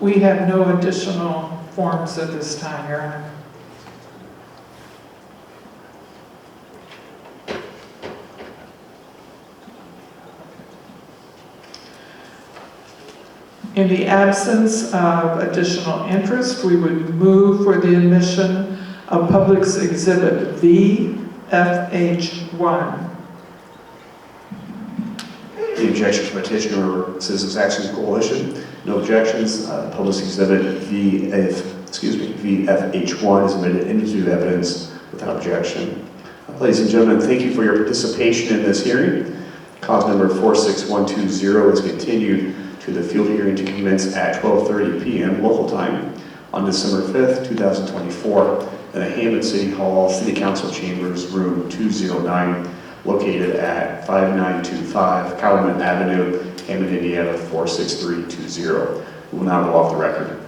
We have no additional forms at this time, Your Honor. In the absence of additional interest, we would move for the admission of Public's Exhibit VFH1. Any objections from petitioner or Citizens Action Coalition? No objections. Public Exhibit VFH1 is admitted into evidence without objection. Ladies and gentlemen, thank you for your participation in this hearing. Cause number 46120 is continued to the field hearing to commence at 12:30 p.m. local time on December 5th, 2024 in the Hammond City Hall City Council Chambers, room 209, located at 5925 Calumet Avenue, Hammond, Indiana 46320. We will now go off the record.